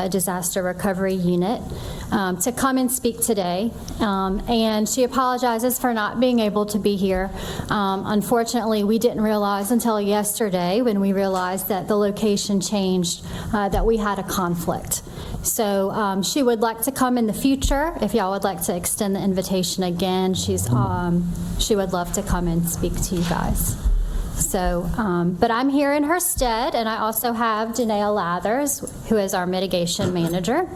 Disaster Recovery Unit, to come and speak today. And she apologizes for not being able to be here. Unfortunately, we didn't realize until yesterday when we realized that the location changed that we had a conflict. So she would like to come in the future. If y'all would like to extend the invitation again, she would love to come and speak to you guys. So, but I'm here in her stead, and I also have Danae Lathers, who is our mitigation manager.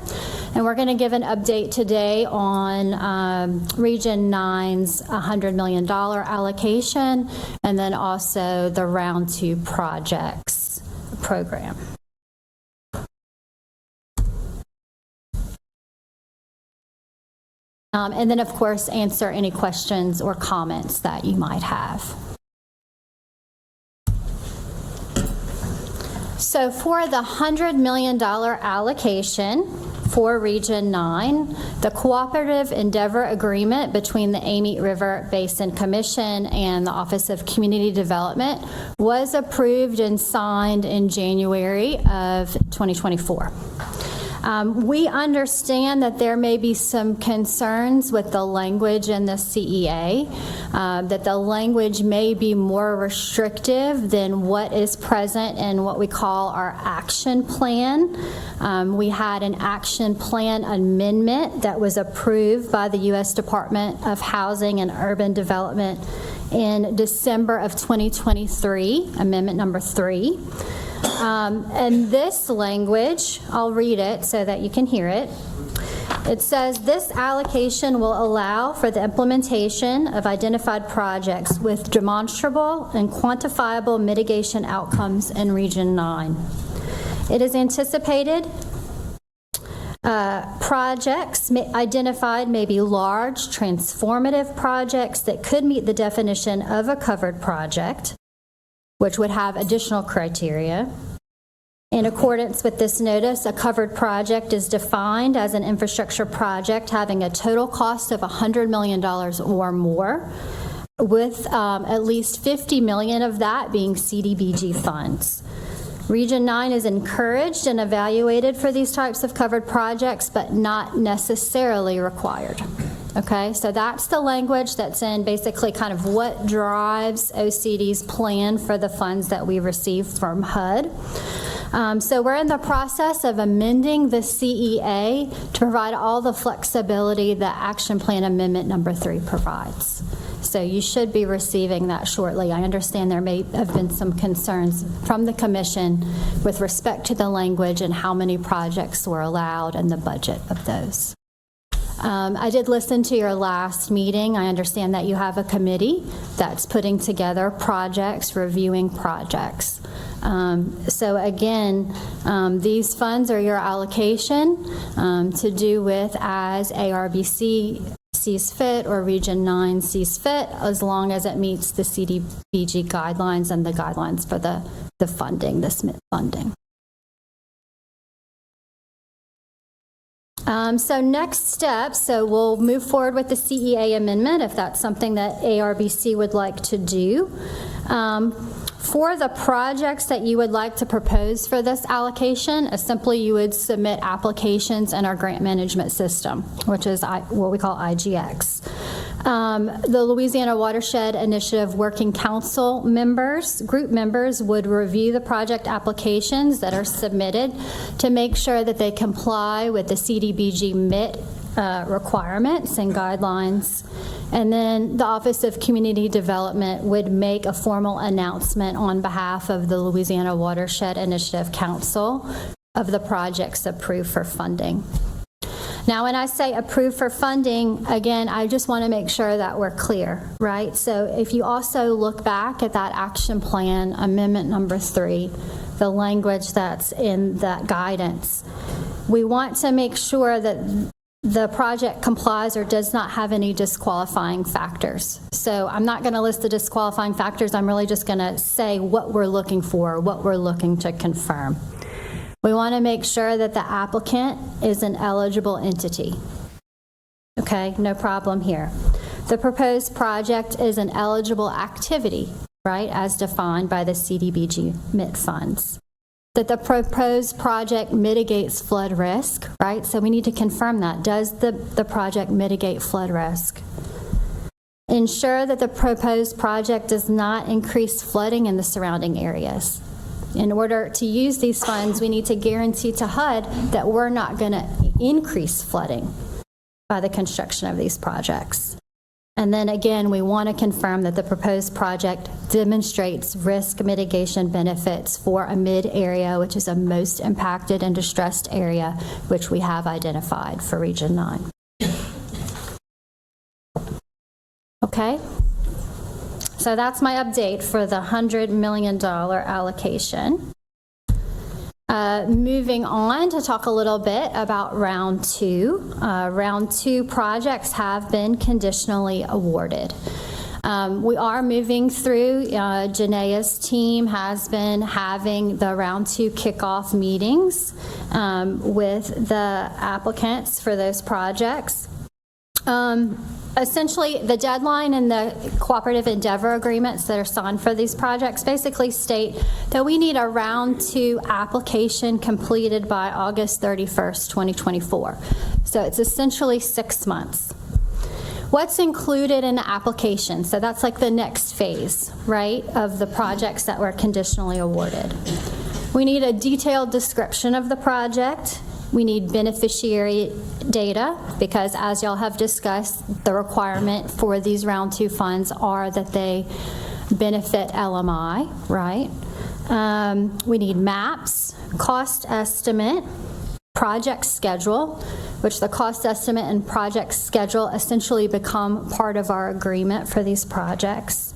And we're going to give an update today on Region 9's $100 million allocation, and then also the Round 2 projects program. And then, of course, answer any questions or comments that you might have. So for the $100 million allocation for Region 9, the Cooperative Endeavor Agreement between the Amite River Basin Commission and the Office of Community Development was approved and signed in January of 2024. We understand that there may be some concerns with the language in the CEA, that the language may be more restrictive than what is present in what we call our action plan. We had an action plan amendment that was approved by the U.S. Department of Housing and Urban Development in December of 2023, Amendment number 3. And this language, I'll read it so that you can hear it. It says, this allocation will allow for the implementation of identified projects with demonstrable and quantifiable mitigation outcomes in Region 9. It is anticipated projects identified may be large, transformative projects that could meet the definition of a covered project, which would have additional criteria. In accordance with this notice, a covered project is defined as an infrastructure project having a total cost of $100 million or more, with at least $50 million of that being CDBG funds. Region 9 is encouraged and evaluated for these types of covered projects, but not necessarily required. Okay, so that's the language that's in basically kind of what drives OCD's plan for the funds that we receive from HUD. So we're in the process of amending the CEA to provide all the flexibility that Action Plan Amendment Number 3 provides. So you should be receiving that shortly. I understand there may have been some concerns from the Commission with respect to the language and how many projects were allowed and the budget of those. I did listen to your last meeting. I understand that you have a committee that's putting together projects, reviewing projects. So again, these funds are your allocation to do with as ARBC sees fit or Region 9 sees fit, as long as it meets the CDBG guidelines and the guidelines for the funding, the SMIT funding. So next steps, so we'll move forward with the CEA amendment if that's something that ARBC would like to do. For the projects that you would like to propose for this allocation, simply you would submit applications in our grant management system, which is what we call IGX. The Louisiana Watershed Initiative Working Council members, group members, would review the project applications that are submitted to make sure that they comply with the CDBG MIT requirements and guidelines. And then the Office of Community Development would make a formal announcement on behalf of the Louisiana Watershed Initiative Council of the projects approved for funding. Now, when I say approved for funding, again, I just want to make sure that we're clear, right? So if you also look back at that action plan, amendment number 3, the language that's in that guidance, we want to make sure that the project complies or does not have any disqualifying factors. So I'm not going to list the disqualifying factors. I'm really just going to say what we're looking for, what we're looking to confirm. We want to make sure that the applicant is an eligible entity. Okay, no problem here. The proposed project is an eligible activity, right, as defined by the CDBG MIT funds. That the proposed project mitigates flood risk, right? So we need to confirm that. Does the project mitigate flood risk? Ensure that the proposed project does not increase flooding in the surrounding areas. In order to use these funds, we need to guarantee to HUD that we're not going to increase flooding by the construction of these projects. And then again, we want to confirm that the proposed project demonstrates risk mitigation benefits for a mid area, which is a most impacted and distressed area, which we have identified for Region 9. Okay? So that's my update for the $100 million allocation. Moving on to talk a little bit about round 2. Round 2 projects have been conditionally awarded. We are moving through, Janaea's team has been having the round 2 kickoff meetings with the applicants for those projects. Essentially, the deadline in the cooperative endeavor agreements that are signed for these projects basically state that we need a round 2 application completed by August 31st, 2024. So it's essentially 6 months. What's included in the application? So that's like the next phase, right, of the projects that were conditionally awarded. We need a detailed description of the project. We need beneficiary data because, as y'all have discussed, the requirement for these round 2 funds are that they benefit LMI, right? We need maps, cost estimate, project schedule, which the cost estimate and project schedule essentially become part of our agreement for these projects.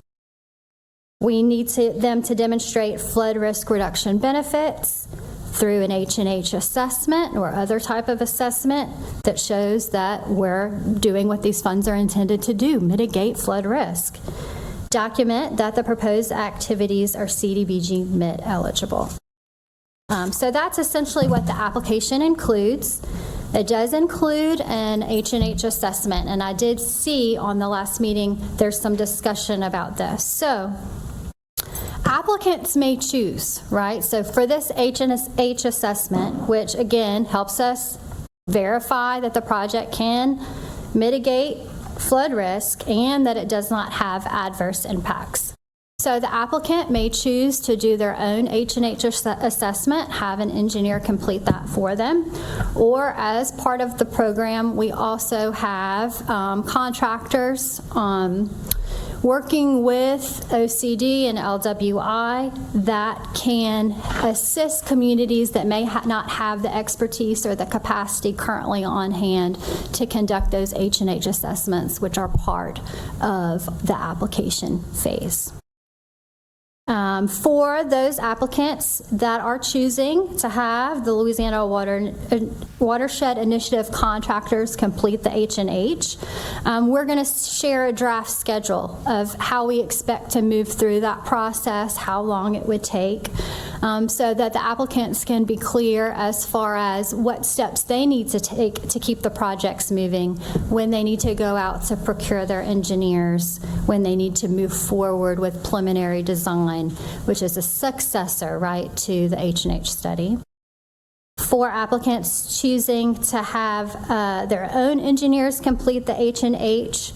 We need them to demonstrate flood risk reduction benefits through an H&H assessment or other type of assessment that shows that we're doing what these funds are intended to do, mitigate flood risk. Document that the proposed activities are CDBG MIT eligible. So that's essentially what the application includes. It does include an H&H assessment, and I did see on the last meeting there's some discussion about this. So applicants may choose, right? So for this H&H assessment, which again helps us verify that the project can mitigate flood risk and that it does not have adverse impacts. So the applicant may choose to do their own H&H assessment, have an engineer complete that for them, or as part of the program, we also have contractors working with OCD and LWI that can assist communities that may not have the expertise or the capacity currently on hand to conduct those H&H assessments, which are part of the application phase. For those applicants that are choosing to have the Louisiana Watershed Initiative contractors complete the H&H, we're going to share a draft schedule of how we expect to move through that process, how long it would take, so that the applicants can be clear as far as what steps they need to take to keep the projects moving, when they need to go out to procure their engineers, when they need to move forward with preliminary design, which is a successor, right, to the H&H study. For applicants choosing to have their own engineers complete the H&H,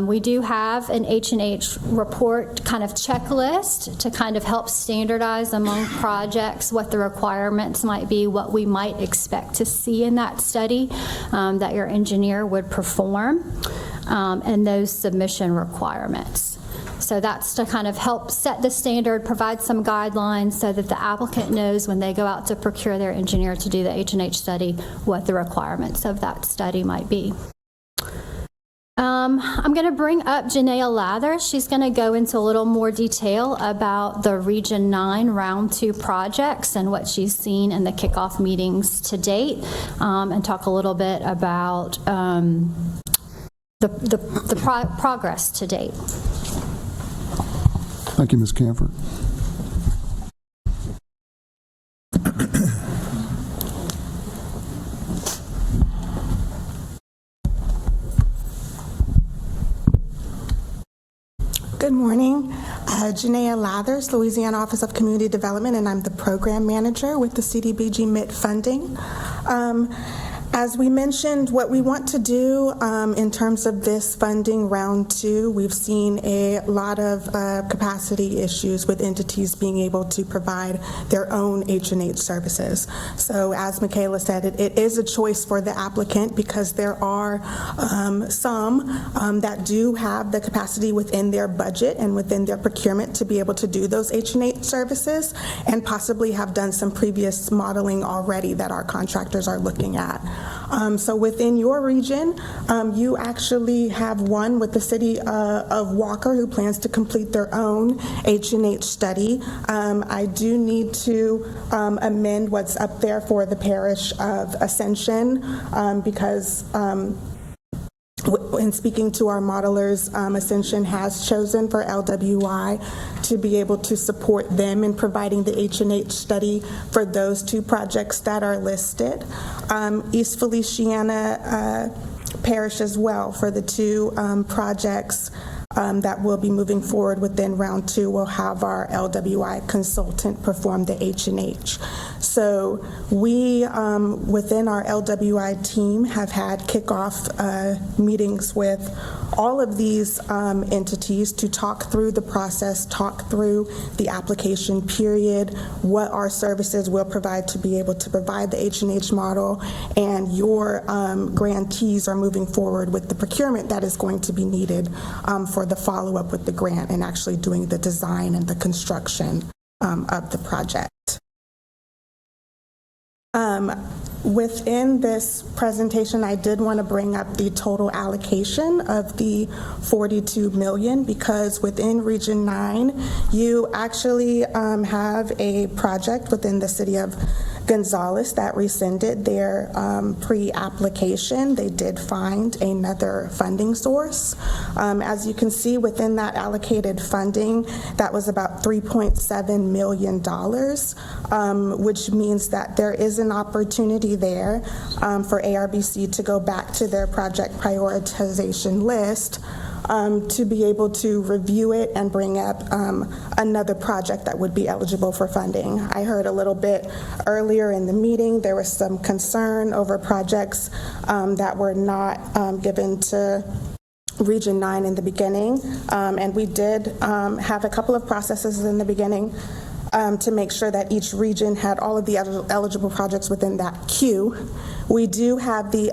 we do have an H&H report kind of checklist to kind of help standardize among projects what the requirements might be, what we might expect to see in that study that your engineer would perform, and those submission requirements. So that's to kind of help set the standard, provide some guidelines so that the applicant knows when they go out to procure their engineer to do the H&H study what the requirements of that study might be. I'm going to bring up Janea Lather. She's going to go into a little more detail about the Region 9 Round 2 projects and what she's seen in the kickoff meetings to date, and talk a little bit about the progress to date. Thank you, Ms. Camford. Good morning. Janea Lathers, Louisiana Office of Community Development, and I'm the program manager with the CDBG MIT funding. As we mentioned, what we want to do in terms of this funding round 2, we've seen a lot of capacity issues with entities being able to provide their own H&H services. So as Michaela said, it is a choice for the applicant because there are some that do have the capacity within their budget and within their procurement to be able to do those H&H services and possibly have done some previous modeling already that our contractors are looking at. So within your region, you actually have one with the city of Walker who plans to complete their own H&H study. I do need to amend what's up there for the parish of Ascension because in speaking to our modelers, Ascension has chosen for LWI to be able to support them in providing the H&H study for those 2 projects that are listed. East Feliciana Parish as well for the 2 projects that will be moving forward within round 2. We'll have our LWI consultant perform the H&H. So we, within our LWI team, have had kickoff meetings with all of these entities to talk through the process, talk through the application period, what our services will provide to be able to provide the H&H model, and your grantees are moving forward with the procurement that is going to be needed for the follow-up with the grant and actually doing the design and the construction of the project. Within this presentation, I did want to bring up the total allocation of the $42 million because within Region 9, you actually have a project within the city of Gonzalez that rescinded their pre-application. They did find another funding source. As you can see, within that allocated funding, that was about $3.7 million, which means that there is an opportunity there for ARBC to go back to their project prioritization list to be able to review it and bring up another project that would be eligible for funding. I heard a little bit earlier in the meeting, there was some concern over projects that were not given to Region 9 in the beginning, and we did have a couple of processes in the beginning to make sure that each region had all of the eligible projects within that queue. We do have the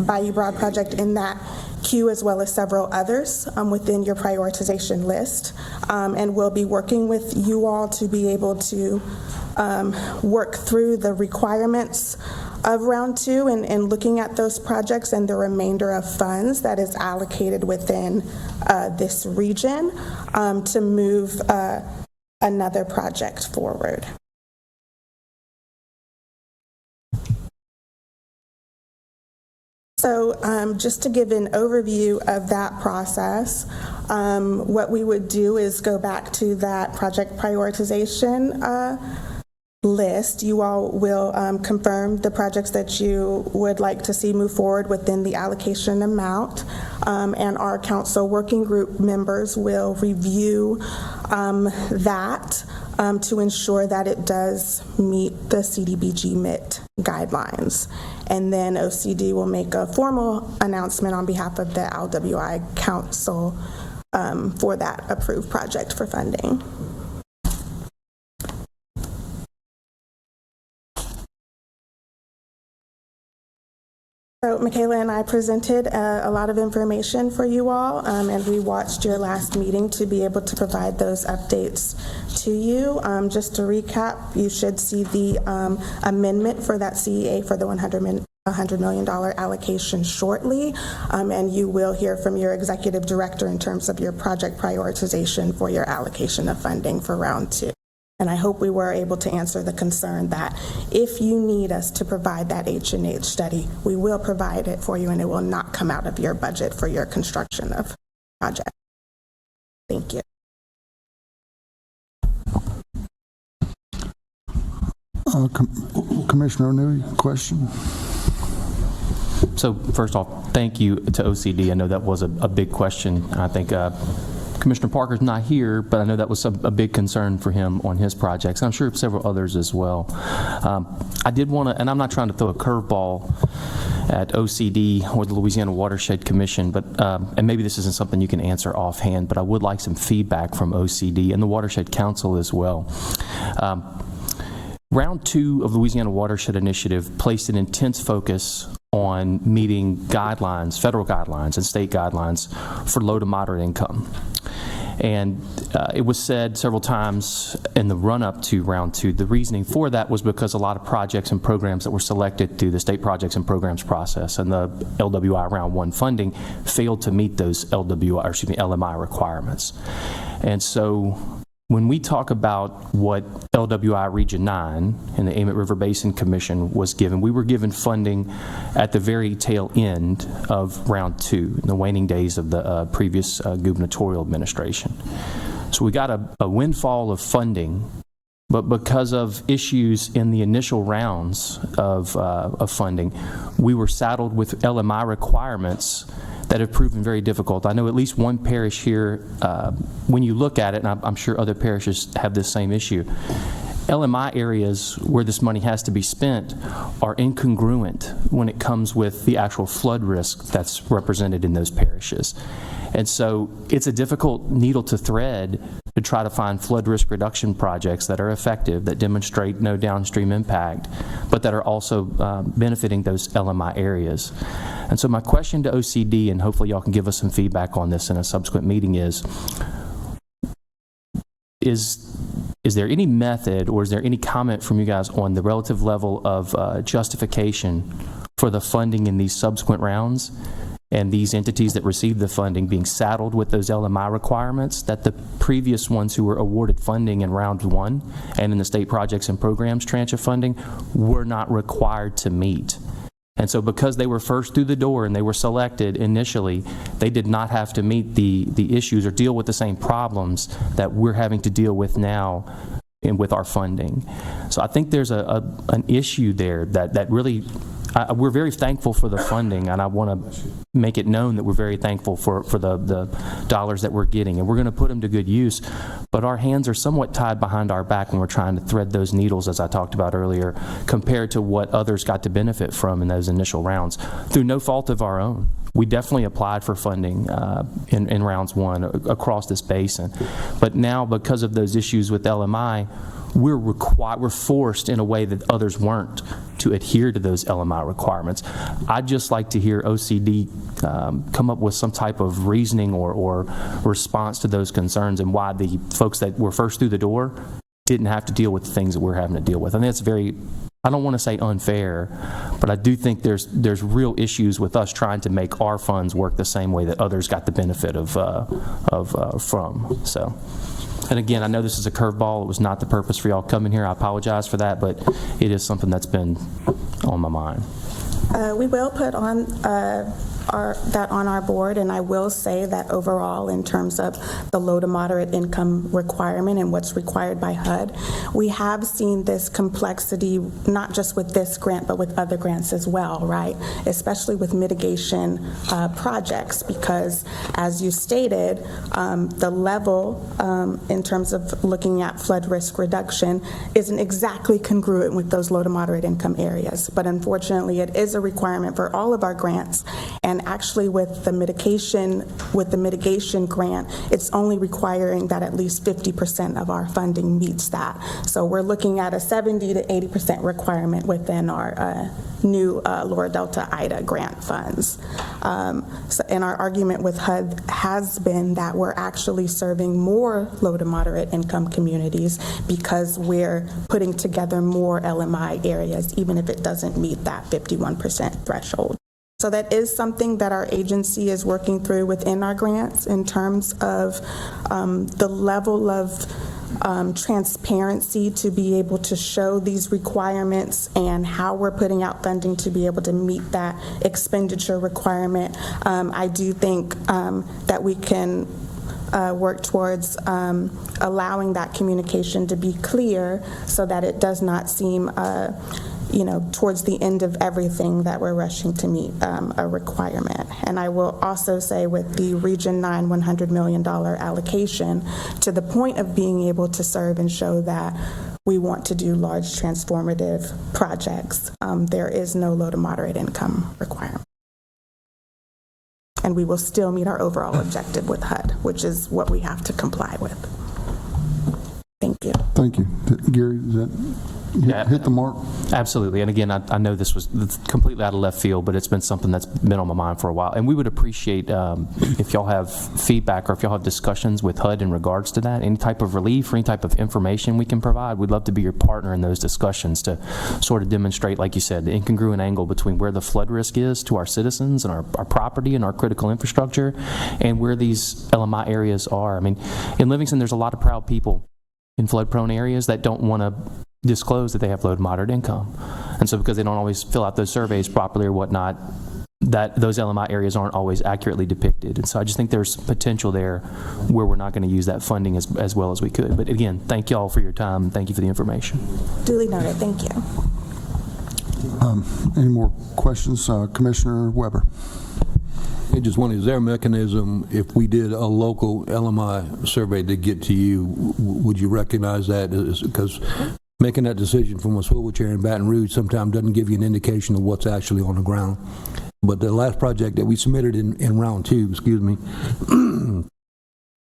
Bayou Broad project in that queue, as well as several others within your prioritization list, and we'll be working with you all to be able to work through the requirements of round 2 and looking at those projects and the remainder of funds that is allocated within this region to move another project forward. So just to give an overview of that process, what we would do is go back to that project prioritization list. You all will confirm the projects that you would like to see move forward within the allocation amount, and our council working group members will review that to ensure that it does meet the CDBG MIT guidelines. And then OCD will make a formal announcement on behalf of the LWI Council for that approved project for funding. So Michaela and I presented a lot of information for you all, and we watched your last meeting to be able to provide those updates to you. Just to recap, you should see the amendment for that CEA for the $100 million allocation shortly, and you will hear from your executive director in terms of your project prioritization for your allocation of funding for round 2. And I hope we were able to answer the concern that if you need us to provide that H&H study, we will provide it for you, and it will not come out of your budget for your construction of project. Thank you. Commissioner O'Neill, question? So first off, thank you to OCD. I know that was a big question. I think Commissioner Parker's not here, but I know that was a big concern for him on his projects. I'm sure several others as well. I did want to, and I'm not trying to throw a curveball at OCD or the Louisiana Watershed Commission, but and maybe this isn't something you can answer offhand, but I would like some feedback from OCD and the Watershed Council as well. Round 2 of the Louisiana Watershed Initiative placed an intense focus on meeting guidelines, federal guidelines and state guidelines for low to moderate income. And it was said several times in the run-up to round 2, the reasoning for that was because a lot of projects and programs that were selected through the state projects and programs process and the LWI round 1 funding failed to meet those LMI requirements. And so when we talk about what LWI Region 9 and the Amite River Basin Commission was given, we were given funding at the very tail end of round 2, in the waning days of the previous gubernatorial administration. So we got a windfall of funding, but because of issues in the initial rounds of funding, we were saddled with LMI requirements that have proven very difficult. I know at least one parish here, when you look at it, and I'm sure other parishes have this same issue, LMI areas where this money has to be spent are incongruent when it comes with the actual flood risk that's represented in those parishes. And so it's a difficult needle to thread to try to find flood risk reduction projects that are effective, that demonstrate no downstream impact, but that are also benefiting those LMI areas. And so my question to OCD, and hopefully y'all can give us some feedback on this in a subsequent meeting, is there any method or is there any comment from you guys on the relative level of justification for the funding in these subsequent rounds and these entities that received the funding being saddled with those LMI requirements that the previous ones who were awarded funding in round one and in the state projects and programs tranche of funding were not required to meet. And so because they were first through the door and they were selected initially, they did not have to meet the issues or deal with the same problems that we're having to deal with now with our funding. So I think there's an issue there that really, we're very thankful for the funding, and I want to make it known that we're very thankful for the dollars that we're getting, and we're going to put them to good use. But our hands are somewhat tied behind our back when we're trying to thread those needles, as I talked about earlier, compared to what others got to benefit from in those initial rounds through no fault of our own. We definitely applied for funding in rounds one across this basin. But now, because of those issues with LMI, we're forced in a way that others weren't to adhere to those LMI requirements. I'd just like to hear OCD come up with some type of reasoning or response to those concerns and why the folks that were first through the door didn't have to deal with the things that we're having to deal with. I think it's very, I don't want to say unfair, but I do think there's real issues with us trying to make our funds work the same way that others got the benefit from. So. And again, I know this is a curveball. It was not the purpose for y'all coming here. I apologize for that, but it is something that's been on my mind. We will put on that on our board, and I will say that overall, in terms of the low to moderate income requirement and what's required by HUD, we have seen this complexity not just with this grant but with other grants as well, right? Especially with mitigation projects, because as you stated, the level in terms of looking at flood risk reduction isn't exactly congruent with those low to moderate income areas. But unfortunately, it is a requirement for all of our grants. And actually with the mitigation grant, it's only requiring that at least 50% of our funding meets that. So we're looking at a 70 to 80% requirement within our new Lower Delta IDA grant funds. And our argument with HUD has been that we're actually serving more low to moderate income communities because we're putting together more LMI areas, even if it doesn't meet that 51% threshold. So that is something that our agency is working through within our grants in terms of the level of transparency to be able to show these requirements and how we're putting out funding to be able to meet that expenditure requirement. I do think that we can work towards allowing that communication to be clear so that it does not seem towards the end of everything that we're rushing to meet a requirement. And I will also say with the Region 9 $100 million allocation, to the point of being able to serve and show that we want to do large transformative projects, there is no low to moderate income requirement. And we will still meet our overall objective with HUD, which is what we have to comply with. Thank you. Thank you. Gary, does that hit the mark? Absolutely. And again, I know this was completely out of left field, but it's been something that's been on my mind for a while. And we would appreciate if y'all have feedback or if y'all have discussions with HUD in regards to that, any type of relief or any type of information we can provide. We'd love to be your partner in those discussions to sort of demonstrate, like you said, the incongruent angle between where the flood risk is to our citizens and our property and our critical infrastructure and where these LMI areas are. I mean, in Livingston, there's a lot of proud people in flood-prone areas that don't want to disclose that they have low to moderate income. And so because they don't always fill out those surveys properly or whatnot, that those LMI areas aren't always accurately depicted. And so I just think there's potential there where we're not going to use that funding as well as we could. But again, thank you all for your time. Thank you for the information. Duly noted. Thank you. Any more questions? Commissioner Weber. I just wonder, is there a mechanism, if we did a local LMI survey to get to you, would you recognize that? Because making that decision from a swivel chair in Baton Rouge sometimes doesn't give you an indication of what's actually on the ground. But the last project that we submitted in round two,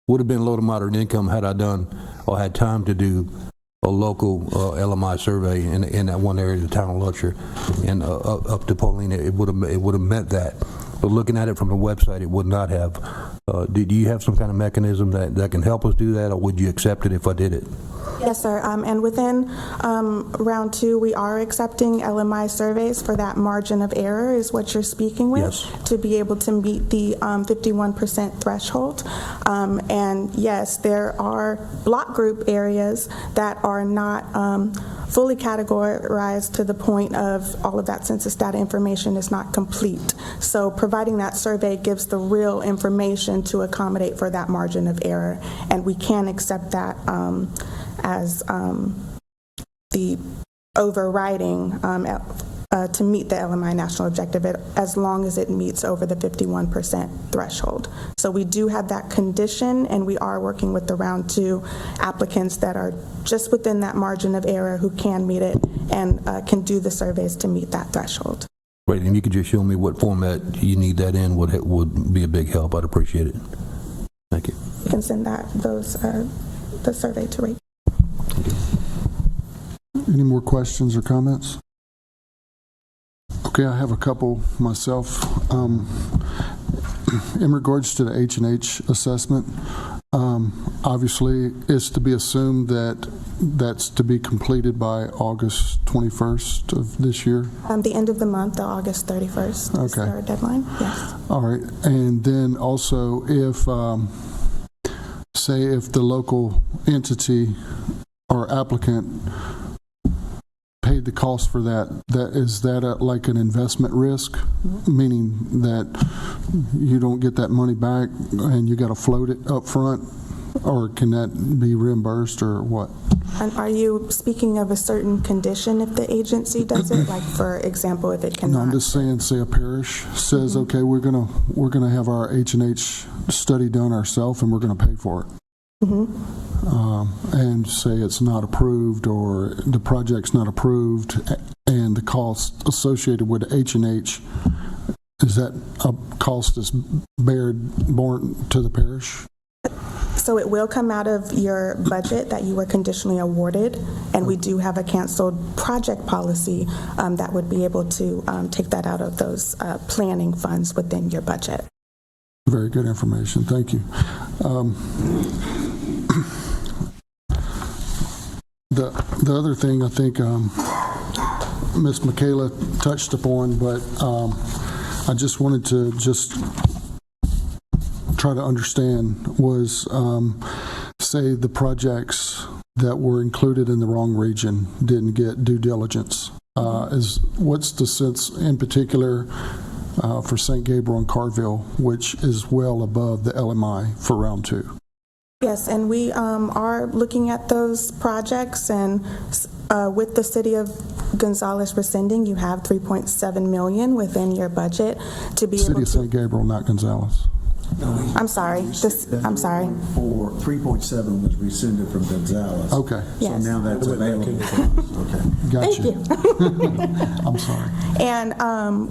would have been low to moderate income had I done or had time to do a local LMI survey in that one area of the town of Lutcher and up to Paulina. It would have met that. But looking at it from the website, it would not have. Do you have some kind of mechanism that can help us do that, or would you accept it if I did it? Yes, sir. And within round 2, we are accepting LMI surveys for that margin of error is what you're speaking with, Yes. to be able to meet the 51% threshold. And yes, there are block group areas that are not fully categorized to the point of all of that census data information is not complete. So providing that survey gives the real information to accommodate for that margin of error, and we can accept that as the overriding to meet the LMI national objective as long as it meets over the 51% threshold. So we do have that condition, and we are working with the round 2 applicants that are just within that margin of error who can meet it and can do the surveys to meet that threshold. Great, and you could just show me what format you need that in would be a big help. I'd appreciate it. Thank you. You can send the survey to Rachel. Any more questions or comments? Okay, I have a couple myself. In regards to the H&H assessment, obviously it's to be assumed that that's to be completed by August 21st of this year? The end of the month, August 31st is our deadline, yes. All right, and then also if, say if the local entity or applicant paid the cost for that, is that like an investment risk, meaning that you don't get that money back and you got to float it up front, or can that be reimbursed, or what? And are you speaking of a certain condition if the agency does it? Like, for example, if it cannot? No, I'm just saying, say a parish says, okay, we're gonna have our H&H study done ourselves and we're gonna pay for it. And say it's not approved, or the project's not approved, and the cost associated with H&H, is that a cost that's borne to the parish? So it will come out of your budget that you were conditionally awarded, and we do have a canceled project policy that would be able to take that out of those planning funds within your budget. Very good information, thank you. The other thing I think Ms. Michaela touched upon, but I just wanted to try to understand was, say the projects that were included in the wrong region didn't get due diligence. What's the sense in particular for St. Gabriel and Carville, which is well above the LMI for round 2? Yes, and we are looking at those projects, and with the city of Gonzales rescinding, you have $3.7 million within your budget to be able to... City of St. Gabriel, not Gonzales. I'm sorry. I'm sorry. 3.7 was rescinded from Gonzales. Okay. Yes. So now that's available for us. Okay. Gotcha. Thank you. I'm sorry. And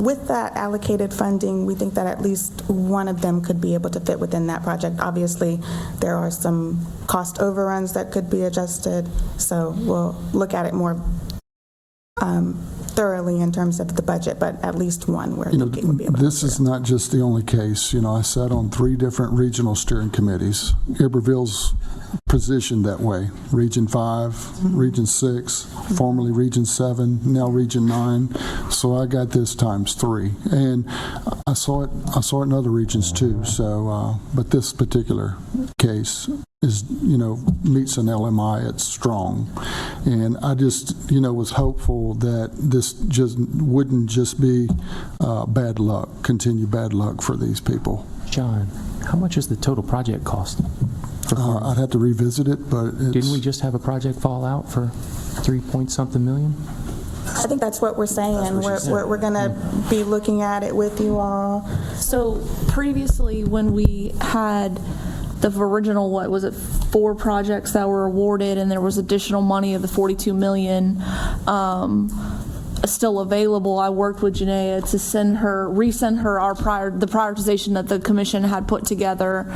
with that allocated funding, we think that at least one of them could be able to fit within that project. Obviously, there are some cost overruns that could be adjusted, so we'll look at it more thoroughly in terms of the budget, but at least one we're looking will be able to. This is not just the only case. I sat on 3 different regional steering committees. Iberville's positioned that way. Region 5, Region 6, formerly Region 7, now Region 9. So I got this times 3. And I saw it in other regions too. So, but this particular case is, meets an LMI, it's strong. And I just, was hopeful that this just wouldn't just be bad luck, continue bad luck for these people. John, how much is the total project cost? I'd have to revisit it, but Didn't we just have a project fall out for 3-point-something million? I think that's what we're saying. We're going to be looking at it with you all. So previously, when we had the original, 4 projects that were awarded, and there was additional money of the $42 million, still available, I worked with Janaea to resend her the prioritization that the commission had put together,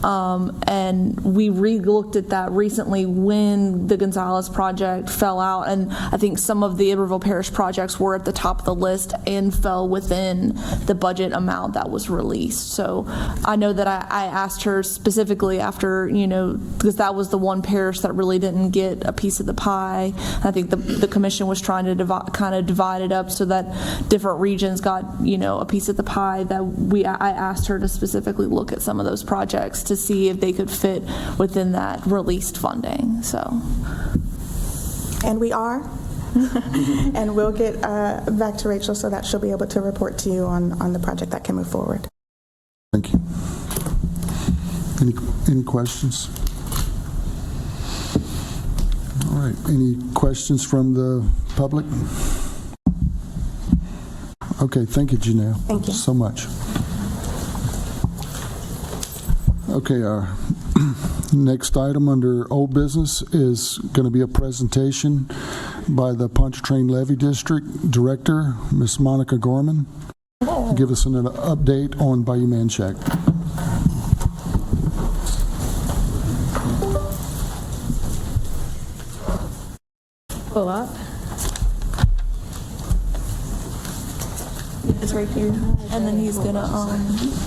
and we re-looked at that recently when the Gonzalez project fell out, and I think some of the Iberville Parish projects were at the top of the list and fell within the budget amount that was released. So I know that I asked her specifically after, because that was the one parish that really didn't get a piece of the pie. I think the commission was trying to divide it up so that different regions got, a piece of the pie. I asked her to specifically look at some of those projects to see if they could fit within that released funding. So, and we are. And we'll get back to Rachel so that she'll be able to report to you on the project that can move forward. Thank you. Any questions? All right. Any questions from the public? Okay. Thank you, Janelle. Thank you so much. Okay. Our next item under old business is going to be a presentation by the Pontchartrain Levy District Director, Ms. Monica Gorman. Give us an update on Bayou Manchac. Pull up. it's right here, and then he's gonna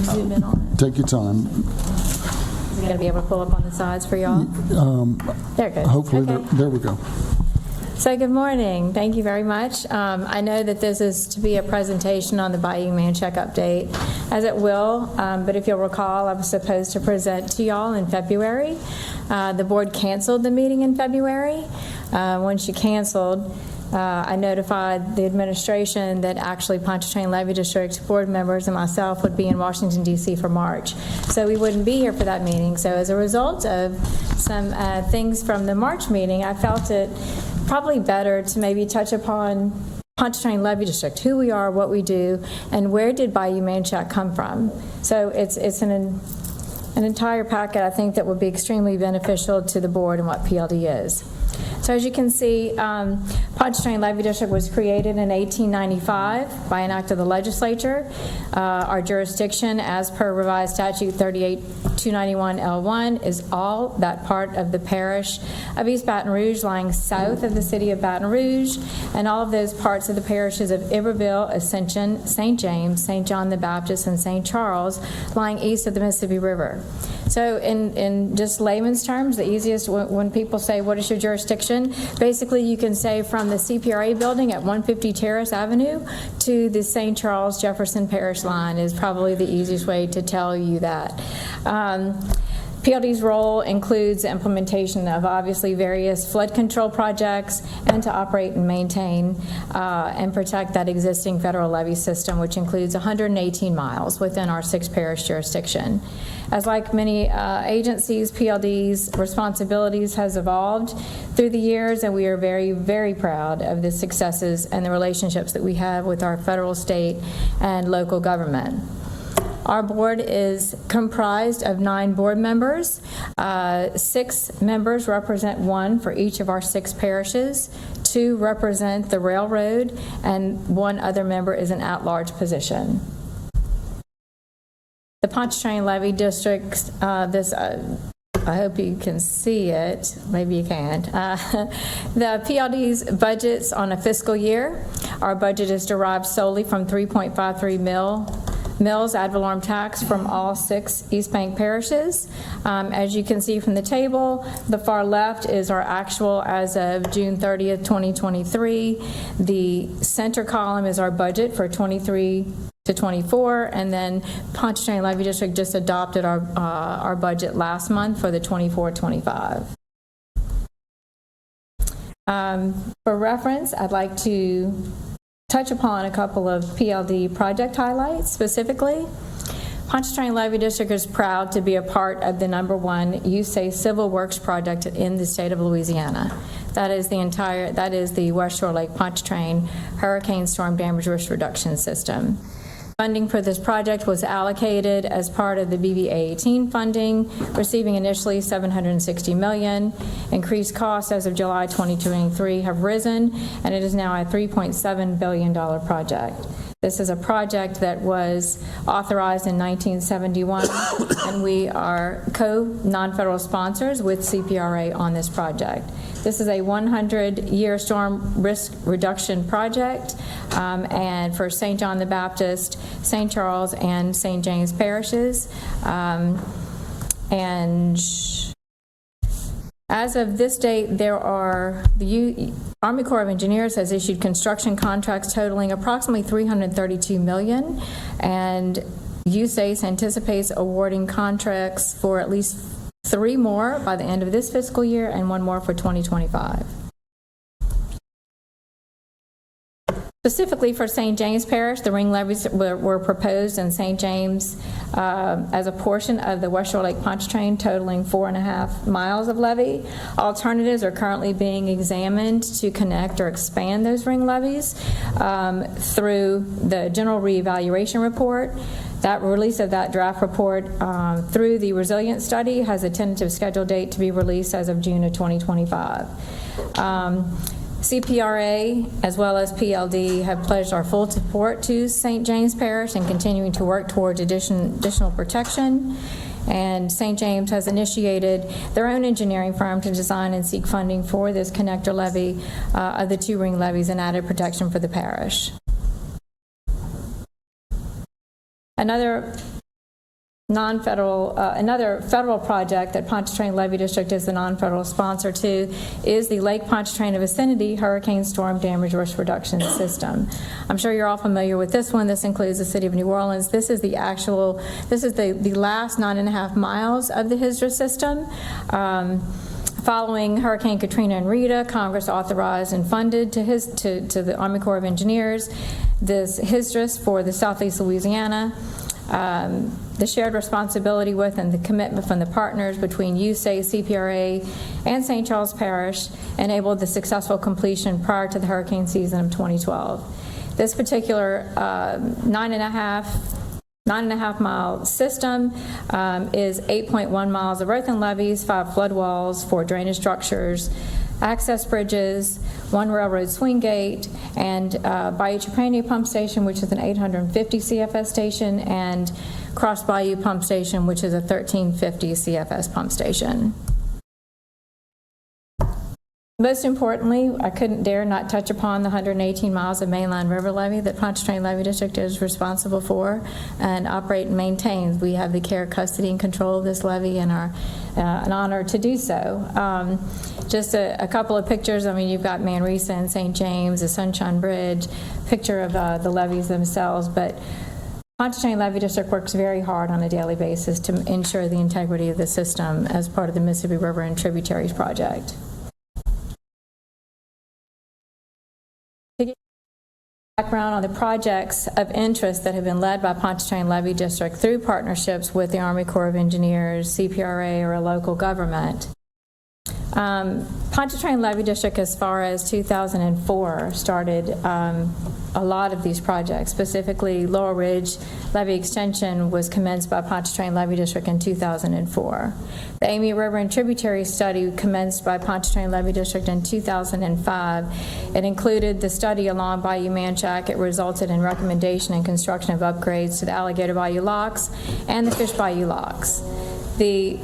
zoom in on it. Take your time. Is he going to be able to pull up on the sides for y'all? There it goes. Hopefully, Okay. there we go. So good morning. Thank you very much. I know that this is to be a presentation on the Bayou Manchac update, as it will, but if you'll recall, I was supposed to present to y'all in February. The board canceled the meeting in February. When she canceled, I notified the administration that actually Pontchartrain Levy District board members and myself would be in Washington, D.C. for March. So we wouldn't be here for that meeting. So as a result of some things from the March meeting, I felt it probably better to maybe touch upon Pontchartrain Levy District, who we are, what we do, and where did Bayou Manchac come from. So it's an entire packet, I think, that would be extremely beneficial to the board and what PLD is. So as you can see, Pontchartrain Levy District was created in 1895 by an act of the legislature. Our jurisdiction, as per revised statute 38291L1, is all that part of the parish of East Baton Rouge lying south of the city of Baton Rouge, and all of those parts of the parishes of Iberville, Ascension, St. James, St. John the Baptist, and St. Charles lying east of the Mississippi River. So in just layman's terms, the easiest, when people say, what is your jurisdiction? Basically, you can say from the CPRA building at 150 Terrace Avenue to the St. Charles Jefferson Parish line is probably the easiest way to tell you that. PLD's role includes the implementation of obviously various flood control projects and to operate and maintain and protect that existing federal levee system, which includes 118 miles within our 6-parish jurisdiction. As like many agencies, PLD's responsibilities has evolved through the years, and we are very, very proud of the successes and the relationships that we have with our federal, state, and local government. Our board is comprised of 9 board members. 6 members represent 1 for each of our 6 parishes. 2 represent the railroad, and 1 other member is an at-large position. The Pontchartrain Levy District, I hope you can see it. Maybe you can't. The PLD's budgets on a fiscal year. Our budget is derived solely from 3.53 mills ad valorem tax from all 6 East Bank parishes. As you can see from the table, the far left is our actual as of June 30th, 2023. The center column is our budget for 23 to 24, and then Pontchartrain Levy District just adopted our budget last month for the 24-25. For reference, I'd like to touch upon a couple of PLD project highlights specifically. Pontchartrain Levy District is proud to be a part of the #1 USACE Civil Works project in the state of Louisiana. That is the West Shore Lake Pontchartrain Hurricane Storm Damage Risk Reduction System. Funding for this project was allocated as part of the BB-A18 funding, receiving initially $760 million. Increased costs as of July 2023 have risen, and it is now a $3.7 billion project. This is a project that was authorized in 1971, and we are co-non-federal sponsors with CPRA on this project. This is a 100-year storm risk reduction project, and for St. John the Baptist, St. Charles, and St. James parishes. And as of this date, the Army Corps of Engineers has issued construction contracts totaling approximately $332 million, and USACE anticipates awarding contracts for at least 3 more by the end of this fiscal year and 1 more for 2025. Specifically for St. James Parish, the ring levees were proposed in St. James as a portion of the West Shore Lake Pontchartrain, totaling 4.5 miles of levee. Alternatives are currently being examined to connect or expand those ring levees through the general reevaluation report. That release of that draft report through the resilience study has a tentative scheduled date to be released as of June of 2025. CPRA as well as PLD have pledged our full support to St. James Parish and continuing to work towards additional protection. And St. James has initiated their own engineering firm to design and seek funding for this connector levee of the 2 ring levees and added protection for the parish. Another federal project that Pontchartrain Levee District is the non-federal sponsor to is the Lake Pontchartrain vicinity Hurricane Storm Damage Risk Reduction System. I'm sure you're all familiar with this one. This includes the city of New Orleans. This is the last 9.5 miles of the HISDRA system. Following Hurricane Katrina and Rita, Congress authorized and funded to the Army Corps of Engineers this HISDRA for the Southeast Louisiana. The shared responsibility with and the commitment from the partners between USACE, CPRA, and St. Charles Parish enabled the successful completion prior to the hurricane season of 2012. This particular 9.5 mile system is 8.1 miles of earthen levees, 5 flood walls, 4 drainage structures, access bridges, 1 railroad swing gate, and Bayou Chaprania Pump Station, which is an 850 CFS station, and Cross Bayou Pump Station, which is a 1350 CFS pump station. Most importantly, I couldn't dare not touch upon the 118 miles of mainline river levee that Pontchartrain Levee District is responsible for and operate and maintains. We have the care, custody, and control of this levee and are an honor to do so. Just a couple of pictures. I mean, you've got Manresa and St. James, the Sunshine Bridge, picture of the levees themselves, but Pontchartrain Levee District works very hard on a daily basis to ensure the integrity of the system as part of the Mississippi River and Tributaries Project. Background on the projects of interest that have been led by Pontchartrain Levee District through partnerships with the Army Corps of Engineers, CPRA, or a local government. Pontchartrain Levee District, as far as 2004, started a lot of these projects. Specifically, Laurel Ridge Levee Extension was commenced by Pontchartrain Levee District in 2004. The Amite River and Tributary Study commenced by Pontchartrain Levee District in 2005. It included the study along Bayou Manchac. It resulted in recommendation and construction of upgrades to the Alligator Bayou locks and the Fish Bayou locks. The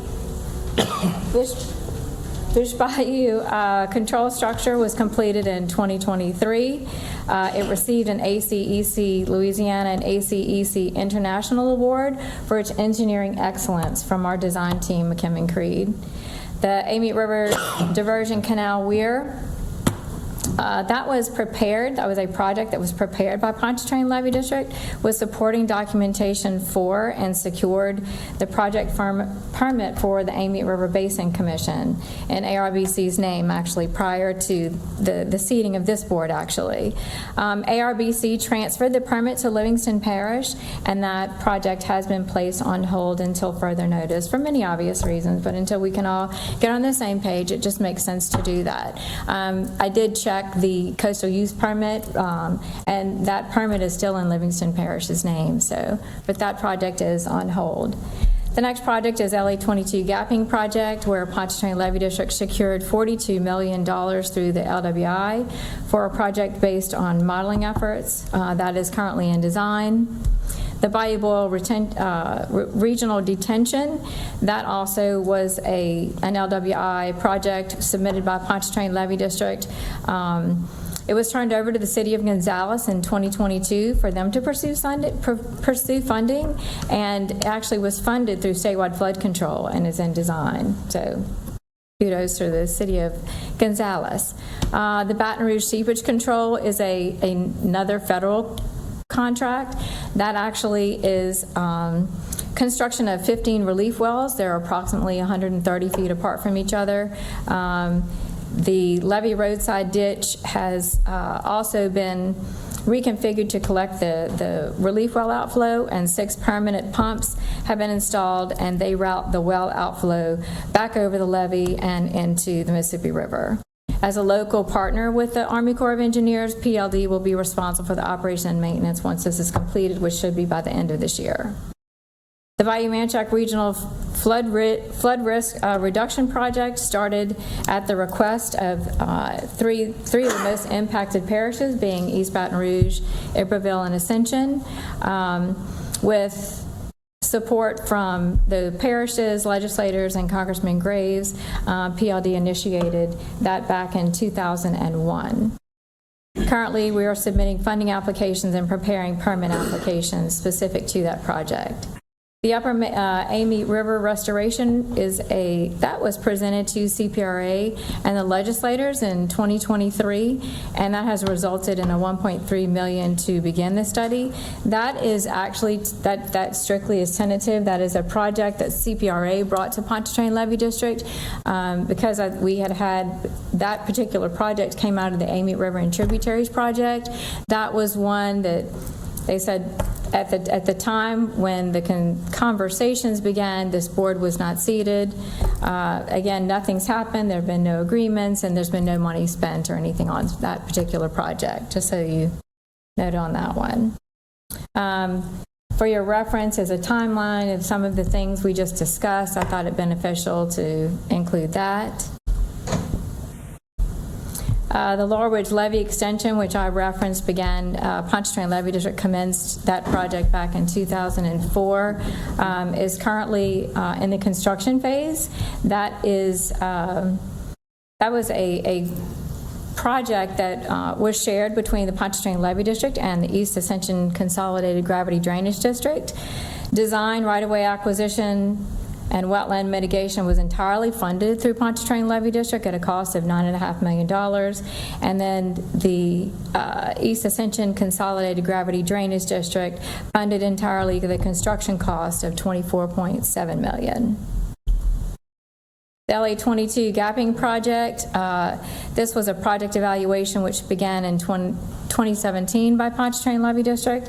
Fish Bayou control structure was completed in 2023. It received an ACEC Louisiana and ACEC International Award for its engineering excellence from our design team, McKim & Creed. The Amite River Diversion Canal Weir, that was prepared. That was a project that was prepared by Pontchartrain Levee District with supporting documentation for and secured the project permit for the Amite River Basin Commission in ARBC's name, actually, prior to the seating of this board, actually. ARBC transferred the permit to Livingston Parish, and that project has been placed on hold until further notice for many obvious reasons, but until we can all get on the same page, it just makes sense to do that. I did check back the coastal use permit, and that permit is still in Livingston Parish's name, so, but that project is on hold. The next project is LA22 Gapping Project, where Pontchartrain Levy District secured $42 million through the LWI for a project based on modeling efforts. That is currently in design. The Bayou Boyle Regional Detention, that also was an LWI project submitted by Pontchartrain Levy District. It was turned over to the City of Gonzales in 2022 for them to pursue funding, and actually was funded through statewide flood control and is in design. So kudos to the City of Gonzales. The Baton Rouge Seepage Control is another federal contract. That actually is construction of 15 relief wells. They're approximately 130 feet apart from each other. The levee roadside ditch has also been reconfigured to collect the relief well outflow, and 6 permanent pumps have been installed, and they route the well outflow back over the levee and into the Mississippi River. As a local partner with the Army Corps of Engineers, PLD will be responsible for the operation and maintenance once this is completed, which should be by the end of this year. The Bayou Manchac Regional Flood Risk Reduction Project started at the request of three of the most impacted parishes, being East Baton Rouge, Iberville, and Ascension, with support from the parishes, legislators, and Congressman Graves. PLD initiated that back in 2001. Currently, we are submitting funding applications and preparing permit applications specific to that project. The Upper Amite River Restoration that was presented to CPRA and the legislators in 2023, and that has resulted in a $1.3 million to begin the study. That is actually, that strictly is tentative. That is a project that CPRA brought to Pontchartrain Levy District because we had that particular project came out of the Amite River and Tributaries project. That was one that they said, at the time when the conversations began, this board was not seated. Again, nothing's happened. There have been no agreements, and there's been no money spent or anything on that particular project, just so you note on that one. For your reference as a timeline of some of the things we just discussed, I thought it beneficial to include that. The Laurel Ridge Levee Extension, which I referenced, began, Pontchartrain Levee District commenced that project back in 2004, is currently in the construction phase. That was a project that was shared between the Pontchartrain Levee District and the East Ascension Consolidated Gravity Drainage District. Design, right-of-way acquisition, and wetland mitigation was entirely funded through Pontchartrain Levee District at a cost of $9.5 million. And then the East Ascension Consolidated Gravity Drainage District funded entirely the construction cost of $24.7 million. The LA22 Gapping Project, this was a project evaluation which began in 2017 by Pontchartrain Levee District.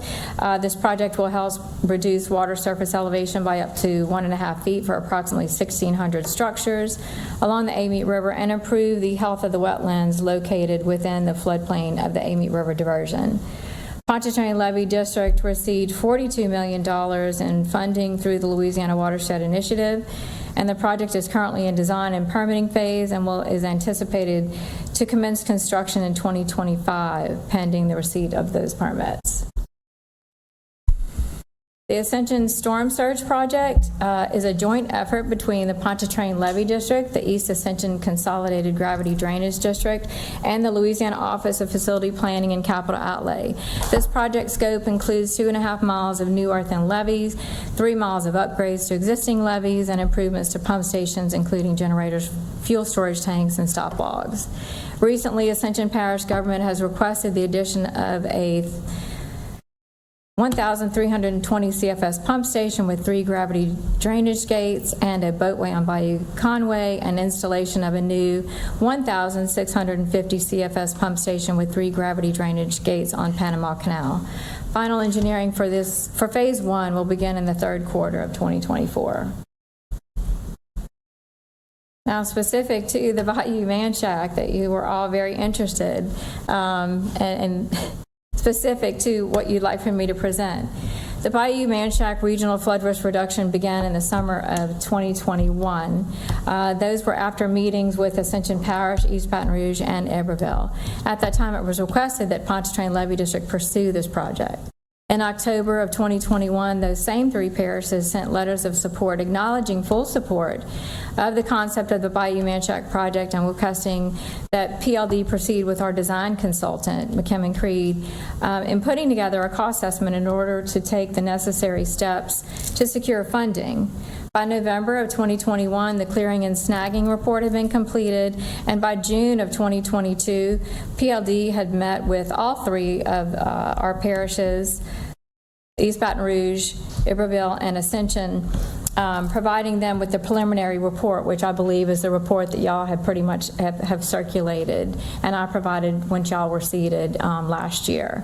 This project will help reduce water surface elevation by up to 1.5 feet for approximately 1,600 structures along the Amite River and improve the health of the wetlands located within the floodplain of the Amite River diversion. Pontchartrain Levee District received $42 million in funding through the Louisiana Watershed Initiative, and the project is currently in design and permitting phase and is anticipated to commence construction in 2025, pending the receipt of those permits. The Ascension Storm Surge Project is a joint effort between the Pontchartrain Levee District, the East Ascension Consolidated Gravity Drainage District, and the Louisiana Office of Facility Planning and Capital Outlay. This project scope includes 2.5 miles of new earthen levees, 3 miles of upgrades to existing levees, and improvements to pump stations, including generators, fuel storage tanks, and stop logs. Recently, Ascension Parish government has requested the addition of a 1,320 CFS pump station with 3 gravity drainage gates and a boatway on Bayou Conway, and installation of a new 1,650 CFS pump station with 3 gravity drainage gates on Panama Canal. Final engineering for phase 1 will begin in the 3rd quarter of 2024. Now, specific to the Bayou Manchac that you were all very interested, and specific to what you'd like for me to present. The Bayou Manchac Regional Flood Risk Reduction began in the summer of 2021. Those were after meetings with Ascension Parish, East Baton Rouge, and Iberville. At that time, it was requested that Pontchartrain Levee District pursue this project. In October of 2021, those same three parishes sent letters of support acknowledging full support of the concept of the Bayou Manchac project and requesting that PLD proceed with our design consultant, McKim & Creed, in putting together a cost estimate in order to take the necessary steps to secure funding. By November of 2021, the clearing and snagging report had been completed, and by June of 2022, PLD had met with all three of our parishes, East Baton Rouge, Iberville, and Ascension, providing them with the preliminary report, which I believe is the report that y'all have pretty much have circulated, and I provided when y'all were seated last year.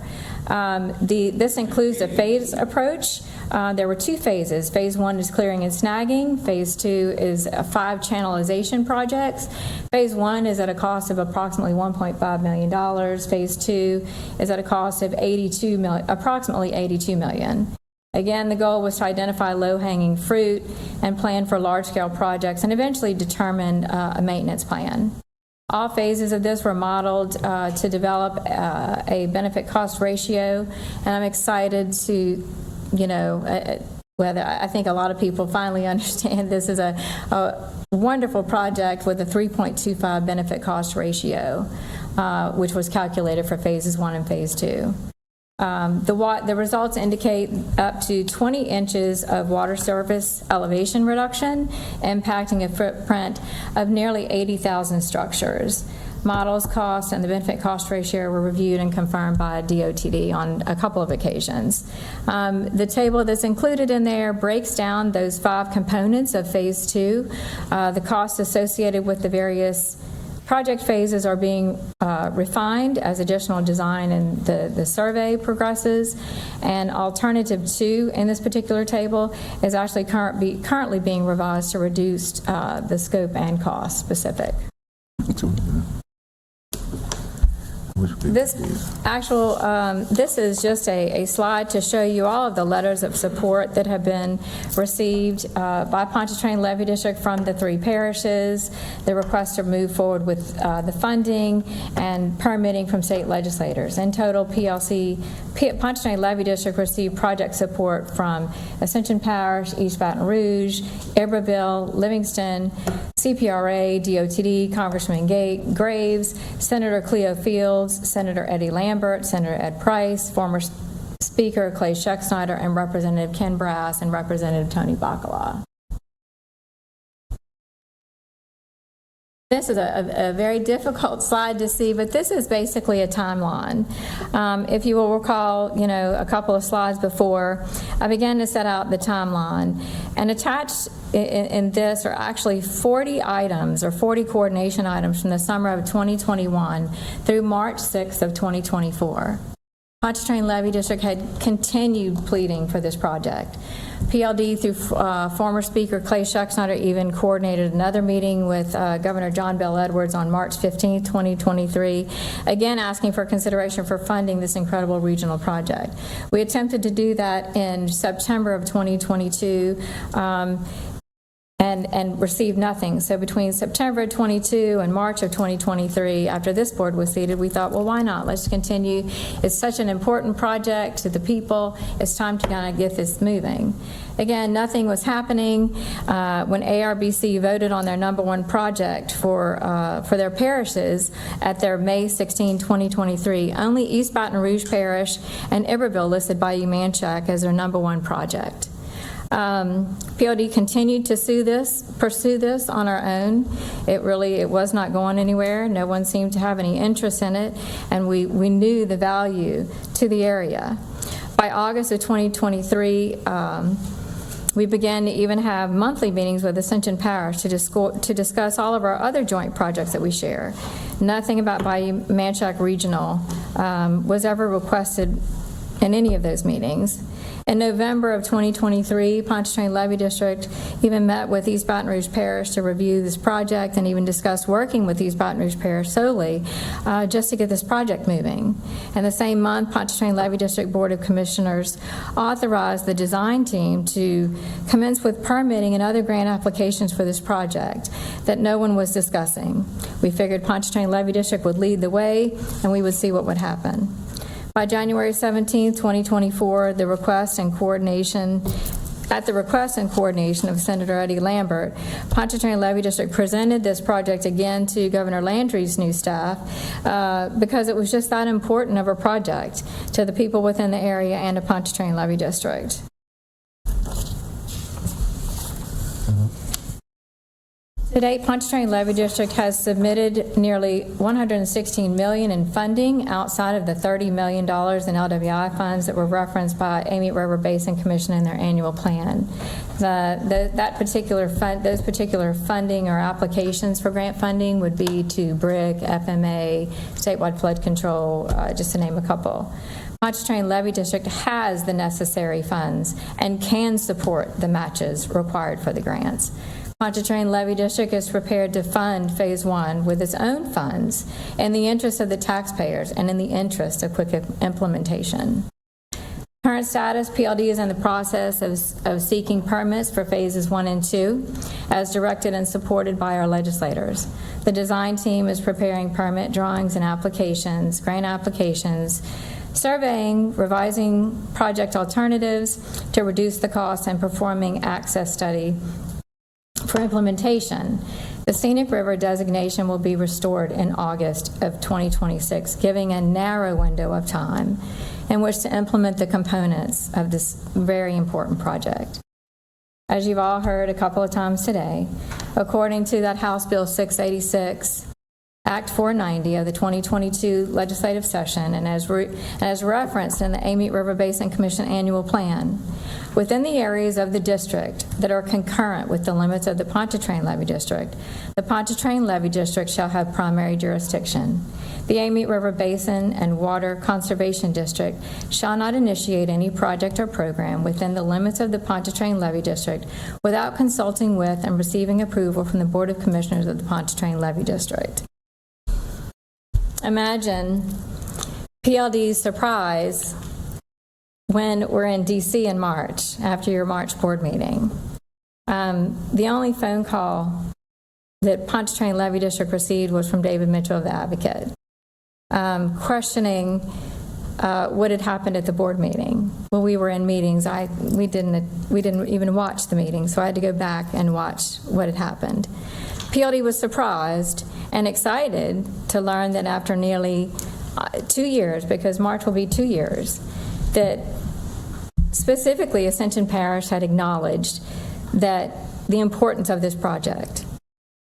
This includes a phase approach. There were two phases. Phase 1 is clearing and snagging. Phase 2 is 5 channelization projects. Phase 1 is at a cost of approximately $1.5 million. Phase 2 is at a cost of approximately $82 million. Again, the goal was to identify low-hanging fruit and plan for large-scale projects and eventually determine a maintenance plan. All phases of this were modeled to develop a benefit-cost ratio, and I'm excited to, whether I think a lot of people finally understand this is a wonderful project with a 3.25 benefit-cost ratio, which was calculated for phases 1 and phase 2. The results indicate up to 20 inches of water surface elevation reduction, impacting a footprint of nearly 80,000 structures. Models, costs, and the benefit cost ratio were reviewed and confirmed by DOTD on a couple of occasions. The table that's included in there breaks down those 5 components of phase 2. The costs associated with the various project phases are being refined as additional design and the survey progresses. And alternative 2 in this particular table is actually currently being revised to reduce the scope and cost specific. This is just a slide to show you all of the letters of support that have been received by Pontchartrain Levee District from the 3 parishes, the request to move forward with the funding and permitting from state legislators. In total, Pontchartrain Levee District received project support from Ascension Parish, East Baton Rouge, Iberville, Livingston, CPRA, DOTD, Congressman Graves, Senator Cleo Fields, Senator Eddie Lambert, Senator Ed Price, former Speaker Clay Scheckschneider, and Representative Ken Brass and Representative Tony Bacala. This is a very difficult slide to see, but this is basically a timeline. If you will recall, a couple of slides before, I began to set out the timeline. And attached in this are actually 40 items or 40 coordination items from the summer of 2021 through March 6th of 2024. Pontchartrain Levee District had continued pleading for this project. PLD, through former Speaker Clay Scheckschneider, even coordinated another meeting with Governor John Bell Edwards on March 15, 2023, again asking for consideration for funding this incredible regional project. We attempted to do that in September of 2022, and received nothing. So between September 22 and March of 2023, after this board was seated, we thought, well, why not? Let's continue. It's such an important project to the people. It's time to kind of get this moving. Again, nothing was happening. When ARBC voted on their #1 project for their parishes at their May 16, 2023, only East Baton Rouge Parish and Iberville listed Bayou Manchac as their #1 project. PLD continued to pursue this on our own. It was not going anywhere. No one seemed to have any interest in it, and we knew the value to the area. By August of 2023, we began to even have monthly meetings with Ascension Parish to discuss all of our other joint projects that we share. Nothing about Bayou Manchac Regional was ever requested in any of those meetings. In November of 2023, Pontchartrain Levy District even met with East Baton Rouge Parish to review this project and even discussed working with East Baton Rouge Parish solely just to get this project moving. And the same month, Pontchartrain Levy District Board of Commissioners authorized the design team to commence with permitting and other grant applications for this project that no one was discussing. We figured Pontchartrain Levy District would lead the way and we would see what would happen. By January 17, 2024, at the request and coordination of Senator Eddie Lambert, Pontchartrain Levy District presented this project again to Governor Landry's new staff because it was just that important of a project to the people within the area and to Pontchartrain Levy District. To date, Pontchartrain Levy District has submitted nearly $116 million in funding outside of the $30 million in LWI funds that were referenced by Amite River Basin Commission in their annual plan. Those particular funding or applications for grant funding would be to BRIC, FMA, statewide flood control, just to name a couple. Pontchartrain Levy District has the necessary funds and can support the matches required for the grants. Pontchartrain Levy District is prepared to fund Phase 1 with its own funds in the interest of the taxpayers and in the interest of quick implementation. Current status, PLD is in the process of seeking permits for Phases 1 and 2 as directed and supported by our legislators. The design team is preparing permit drawings and applications, grant applications, surveying, revising project alternatives to reduce the cost, and performing access study for implementation. The Scenic River designation will be restored in August of 2026, giving a narrow window of time in which to implement the components of this very important project. As you've all heard a couple of times today, according to that House Bill 686, Act 490 of the 2022 legislative session, and as referenced in the Amite River Basin Commission annual plan, within the areas of the district that are concurrent with the limits of the Pontchartrain Levy District, the Pontchartrain Levy District shall have primary jurisdiction. The Amite River Basin and Water Conservation District shall not initiate any project or program within the limits of the Pontchartrain Levy District without consulting with and receiving approval from the Board of Commissioners of the Pontchartrain Levy District. Imagine PLD's surprise when we're in DC in March, after your March board meeting. The only phone call that Pontchartrain Levy District received was from David Mitchell of the Advocate, questioning what had happened at the board meeting. Well, we were in meetings. We didn't even watch the meeting, so I had to go back and watch what had happened. PLD was surprised and excited to learn that after nearly 2 years, because March will be 2 years, that specifically Ascension Parish had acknowledged that the importance of this project.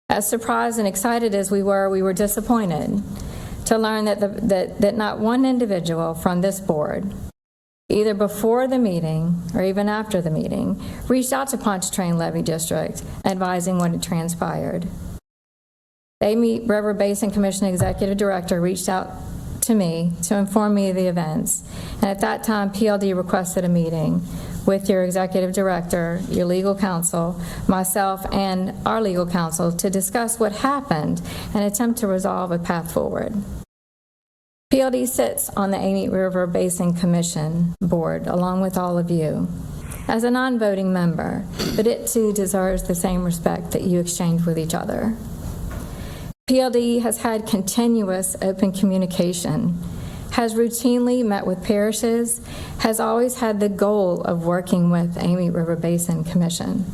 As surprised and excited as we were disappointed to learn that not one individual from this board, either before the meeting or even after the meeting, reached out to Pontchartrain Levy District advising what had transpired. The Amite River Basin Commission Executive Director reached out to me to inform me of the events, and at that time PLD requested a meeting with your executive director, your legal counsel, myself, and our legal counsel to discuss what happened and attempt to resolve a path forward. PLD sits on the Amite River Basin Commission board along with all of you as a non-voting member, but it too deserves the same respect that you exchange with each other. PLD has had continuous open communication, has routinely met with parishes, has always had the goal of working with Amite River Basin Commission.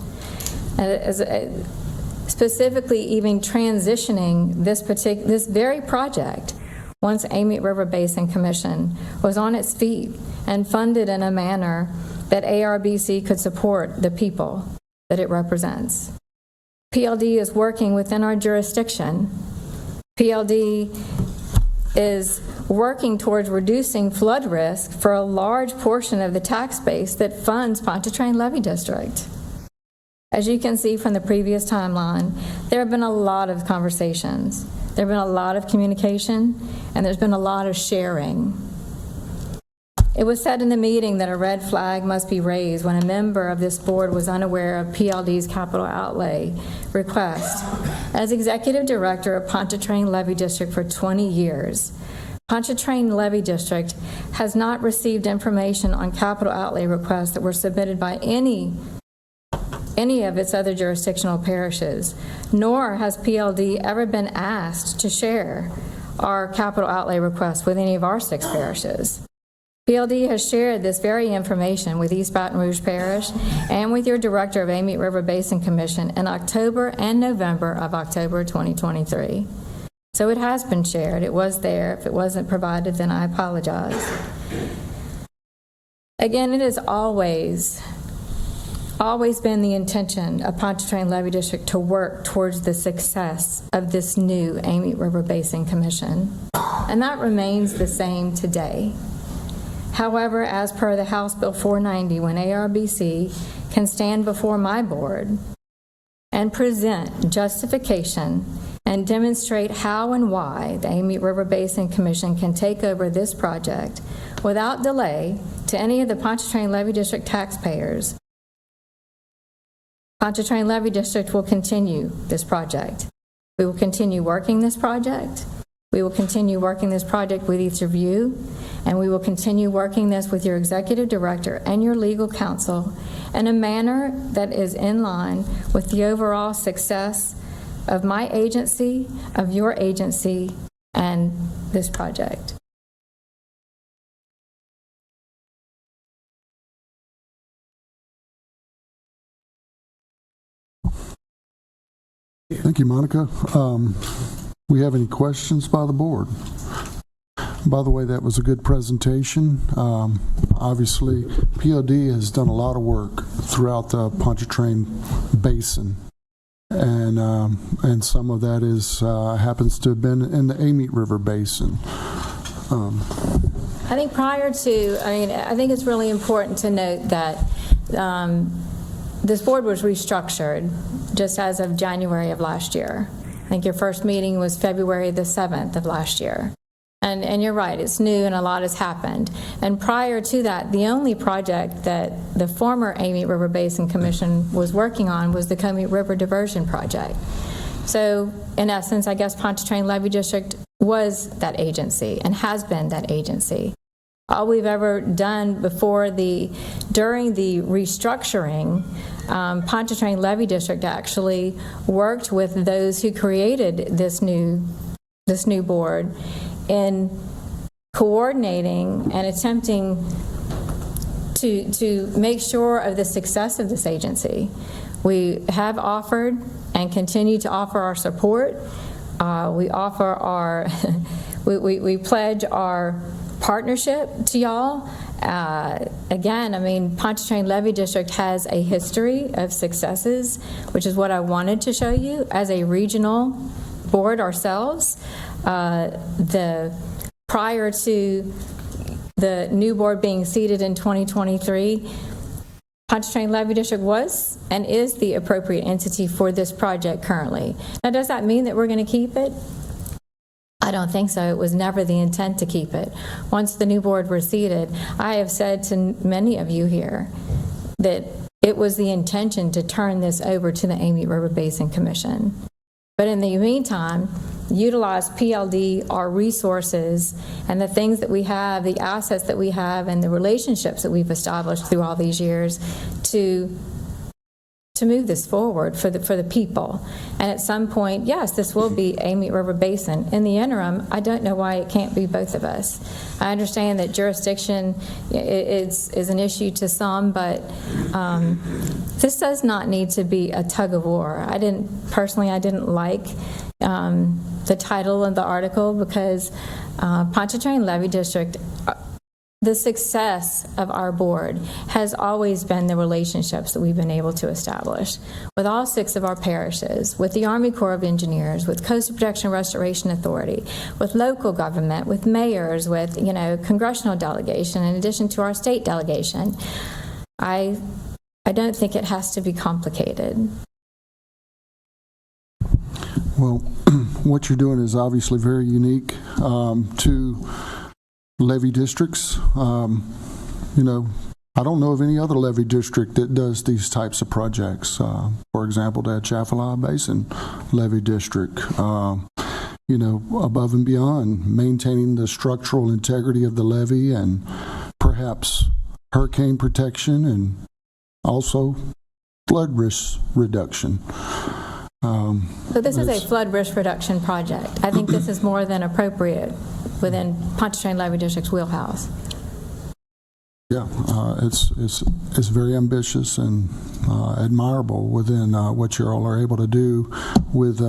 Specifically even transitioning this very project once Amite River Basin Commission was on its feet and funded in a manner that ARBC could support the people that it represents. PLD is working within our jurisdiction. PLD is working towards reducing flood risk for a large portion of the tax base that funds Pontchartrain Levy District. As you can see from the previous timeline, there have been a lot of conversations. There have been a lot of communication, and there's been a lot of sharing. It was said in the meeting that a red flag must be raised when a member of this board was unaware of PLD's capital outlay request. As executive director of Pontchartrain Levy District for 20 years, Pontchartrain Levy District has not received information on capital outlay requests that were submitted by any of its other jurisdictional parishes, nor has PLD ever been asked to share our capital outlay requests with any of our 6 parishes. PLD has shared this very information with East Baton Rouge Parish and with your director of Amite River Basin Commission in October and November of October 2023. So it has been shared. It was there. If it wasn't provided, then I apologize. Again, it has always been the intention of Pontchartrain Levy District to work towards the success of this new Amite River Basin Commission, and that remains the same today. However, as per the House Bill 490, when ARBC can stand before my board and present justification and demonstrate how and why the Amite River Basin Commission can take over this project without delay to any of the Pontchartrain Levy District taxpayers, Pontchartrain Levy District will continue this project. We will continue working this project. We will continue working this project with each of you, and we will continue working this with your executive director and your legal counsel in a manner that is in line with the overall success of my agency, of your agency, and this project. Thank you, Monica. We have any questions by the board? By the way, that was a good presentation. Obviously, PLD has done a lot of work throughout the Pontchartrain Basin, and some of that is happens to have been in the Amite River Basin. I think I think it's really important to note that this board was restructured just as of January of last year. I think your first meeting was February the 7th of last year. And you're right, it's new and a lot has happened. And prior to that, the only project that the former Amite River Basin Commission was working on was the Comite River Diversion Project. So in essence, I guess Pontchartrain Levy District was that agency and has been that agency. All we've ever done during the restructuring, Pontchartrain Levy District actually worked with those who created this new board in coordinating and attempting to make sure of the success of this agency. We have offered and continue to offer our support. We offer our, we pledge our partnership to y'all. Again, I mean, Pontchartrain Levy District has a history of successes, which is what I wanted to show you as a regional board ourselves. Prior to the new board being seated in 2023, Pontchartrain Levy District was and is the appropriate entity for this project currently. Now, does that mean that we're going to keep it? I don't think so. It was never the intent to keep it. Once the new board was seated, I have said to many of you here that it was the intention to turn this over to the Amite River Basin Commission. But in the meantime, utilize PLD, our resources, and the things that we have, the assets that we have, and the relationships that we've established through all these years to move this forward for the people. And at some point, yes, this will be Amite River Basin. In the interim, I don't know why it can't be both of us. I understand that jurisdiction is an issue to some, but this does not need to be a tug of war. I didn't like the title of the article because Pontchartrain Levy District, the success of our board has always been the relationships that we've been able to establish with all 6 of our parishes, with the Army Corps of Engineers, with Coastal Protection Restoration Authority, with local government, with mayors, with congressional delegation, in addition to our state delegation. I don't think it has to be complicated. Well, what you're doing is obviously very unique to levy districts. You know, I don't know of any other levy district that does these types of projects. For example, the Atchafalaya Basin Levy District, you know, above and beyond maintaining the structural integrity of the levee and perhaps hurricane protection and also flood risk reduction. So this is a flood risk reduction project. I think this is more than appropriate within Pontchartrain Levy District's wheelhouse. Yeah, it's very ambitious and admirable within what you all are able to do with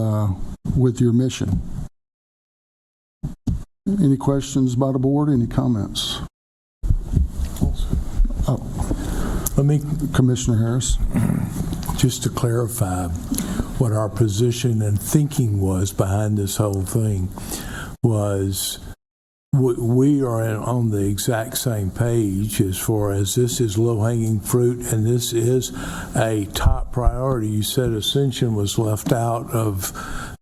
your mission. Any questions by the board? Any comments? Commissioner Harris. Just to clarify what our position and thinking was behind this whole thing was we are on the exact same page as far as this is low-hanging fruit and this is a top priority. You said Ascension was left out of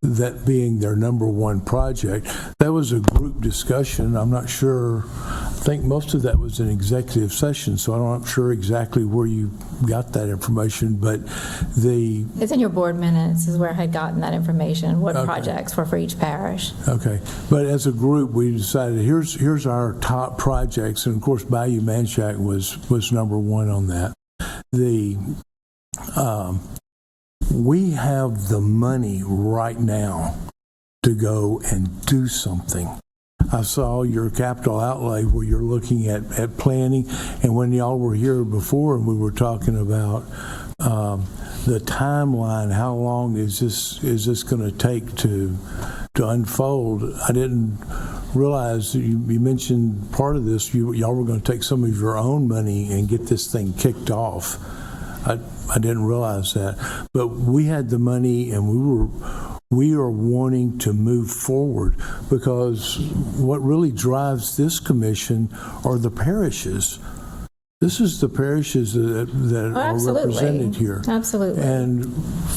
that being their number one project. That was a group discussion. I'm not sure. I think most of that was an executive session, so I'm not sure exactly where you got that information, but It's in your board minutes is where I had gotten that information, what projects were for each parish. Okay, but as a group, we decided here's our top projects, and of course, Bayou Manchac was number one on that. We have the money right now to go and do something. I saw your capital outlay where you're looking at planning, and when y'all were here before and we were talking about the timeline, how long is this going to take to unfold? I didn't realize that you mentioned part of this. Y'all were going to take some of your own money and get this thing kicked off. I didn't realize that, but we had the money, and we are wanting to move forward because what really drives this commission are the parishes. This is the parishes that are represented here. Absolutely. And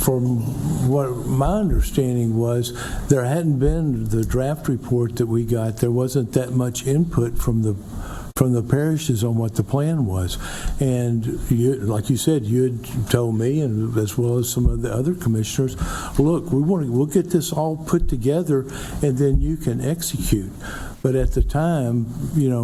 from what my understanding was, there hadn't been the draft report that we got. There wasn't that much input from the parishes on what the plan was. And like you said, you had told me, and as well as some of the other commissioners, look, we'll get this all put together and then you can execute. But at the time,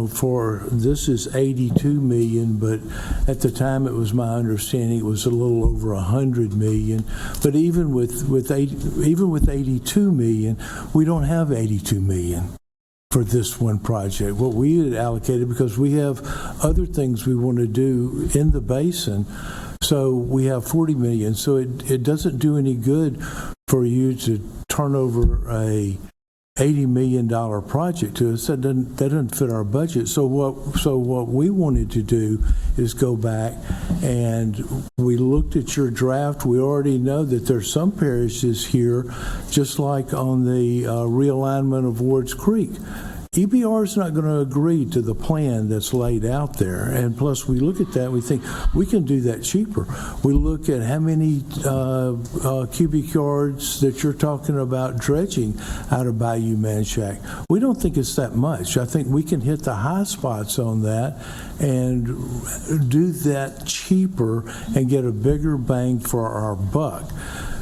for this is 82 million, but at the time it was my understanding it was a little over 100 million. But even with 82 million, we don't have 82 million for this one project. What we had allocated, because we have other things we want to do in the basin, so we have 40 million. So it doesn't do any good for you to turn over a $80 million project to us. That doesn't fit our budget. So what we wanted to do is go back, and we looked at your draft. We already know that there's some parishes here, just like on the realignment of Wards Creek. EBR is not going to agree to the plan that's laid out there. And plus, we look at that, we think we can do that cheaper. We look at how many cubic yards that you're talking about dredging out of Bayou Manchac. We don't think it's that much. I think we can hit the high spots on that and do that cheaper and get a bigger bang for our buck.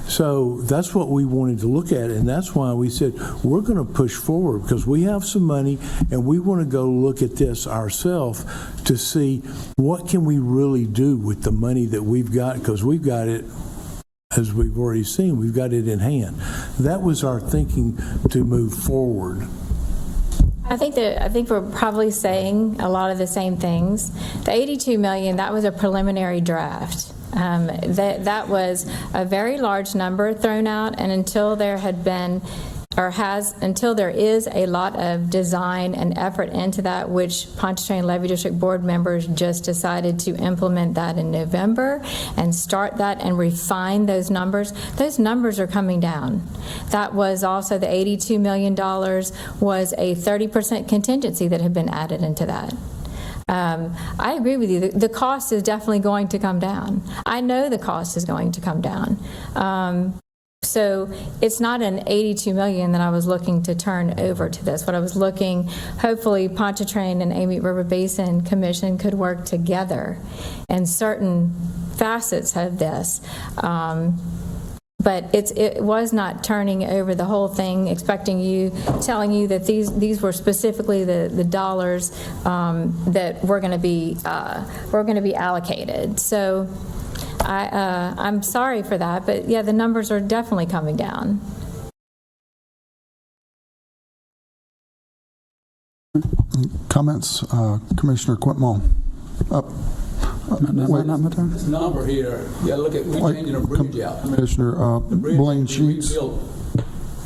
So that's what we wanted to look at, and that's why we said we're going to push forward, because we have some money and we want to go look at this ourselves to see what can we really do with the money that we've got, because we've got it, as we've already seen, we've got it in hand. That was our thinking to move forward. I think we're probably saying a lot of the same things. The 82 million, that was a preliminary draft. That was a very large number thrown out, and until there is a lot of design and effort into that, which Pontchartrain Levy District board members just decided to implement that in November and start that and refine those numbers are coming down. That was also the $82 million was a 30% contingency that had been added into that. I agree with you. The cost is definitely going to come down. I know the cost is going to come down. So it's not an 82 million that I was looking to turn over to this. What I was looking, hopefully Pontchartrain and Amite River Basin Commission could work together in certain facets of this. But it was not turning over the whole thing, telling you that these were specifically the dollars that were going to be allocated. So I'm sorry for that, but yeah, the numbers are definitely coming down. Comments, Commissioner Quintmall? This number here, you gotta look at, we're changing a bridge out. Commissioner Blaine Sheets.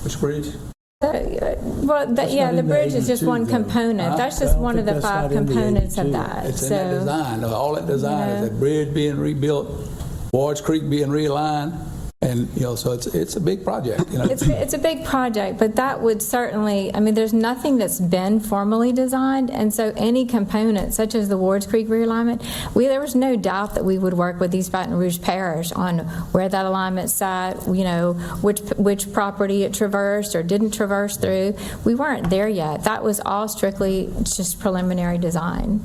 Which bridge? The bridge is just one component. That's just one of the 5 components of that. It's in that design. All that design is that bridge being rebuilt, Wards Creek being realigned, and so it's a big project. It's a big project, but that would certainly, there's nothing that's been formally designed, and so any component, such as the Wards Creek realignment, there was no doubt that we would work with East Baton Rouge Parish on where that alignment sat, which property it traversed or didn't traverse through. We weren't there yet. That was all strictly just preliminary design.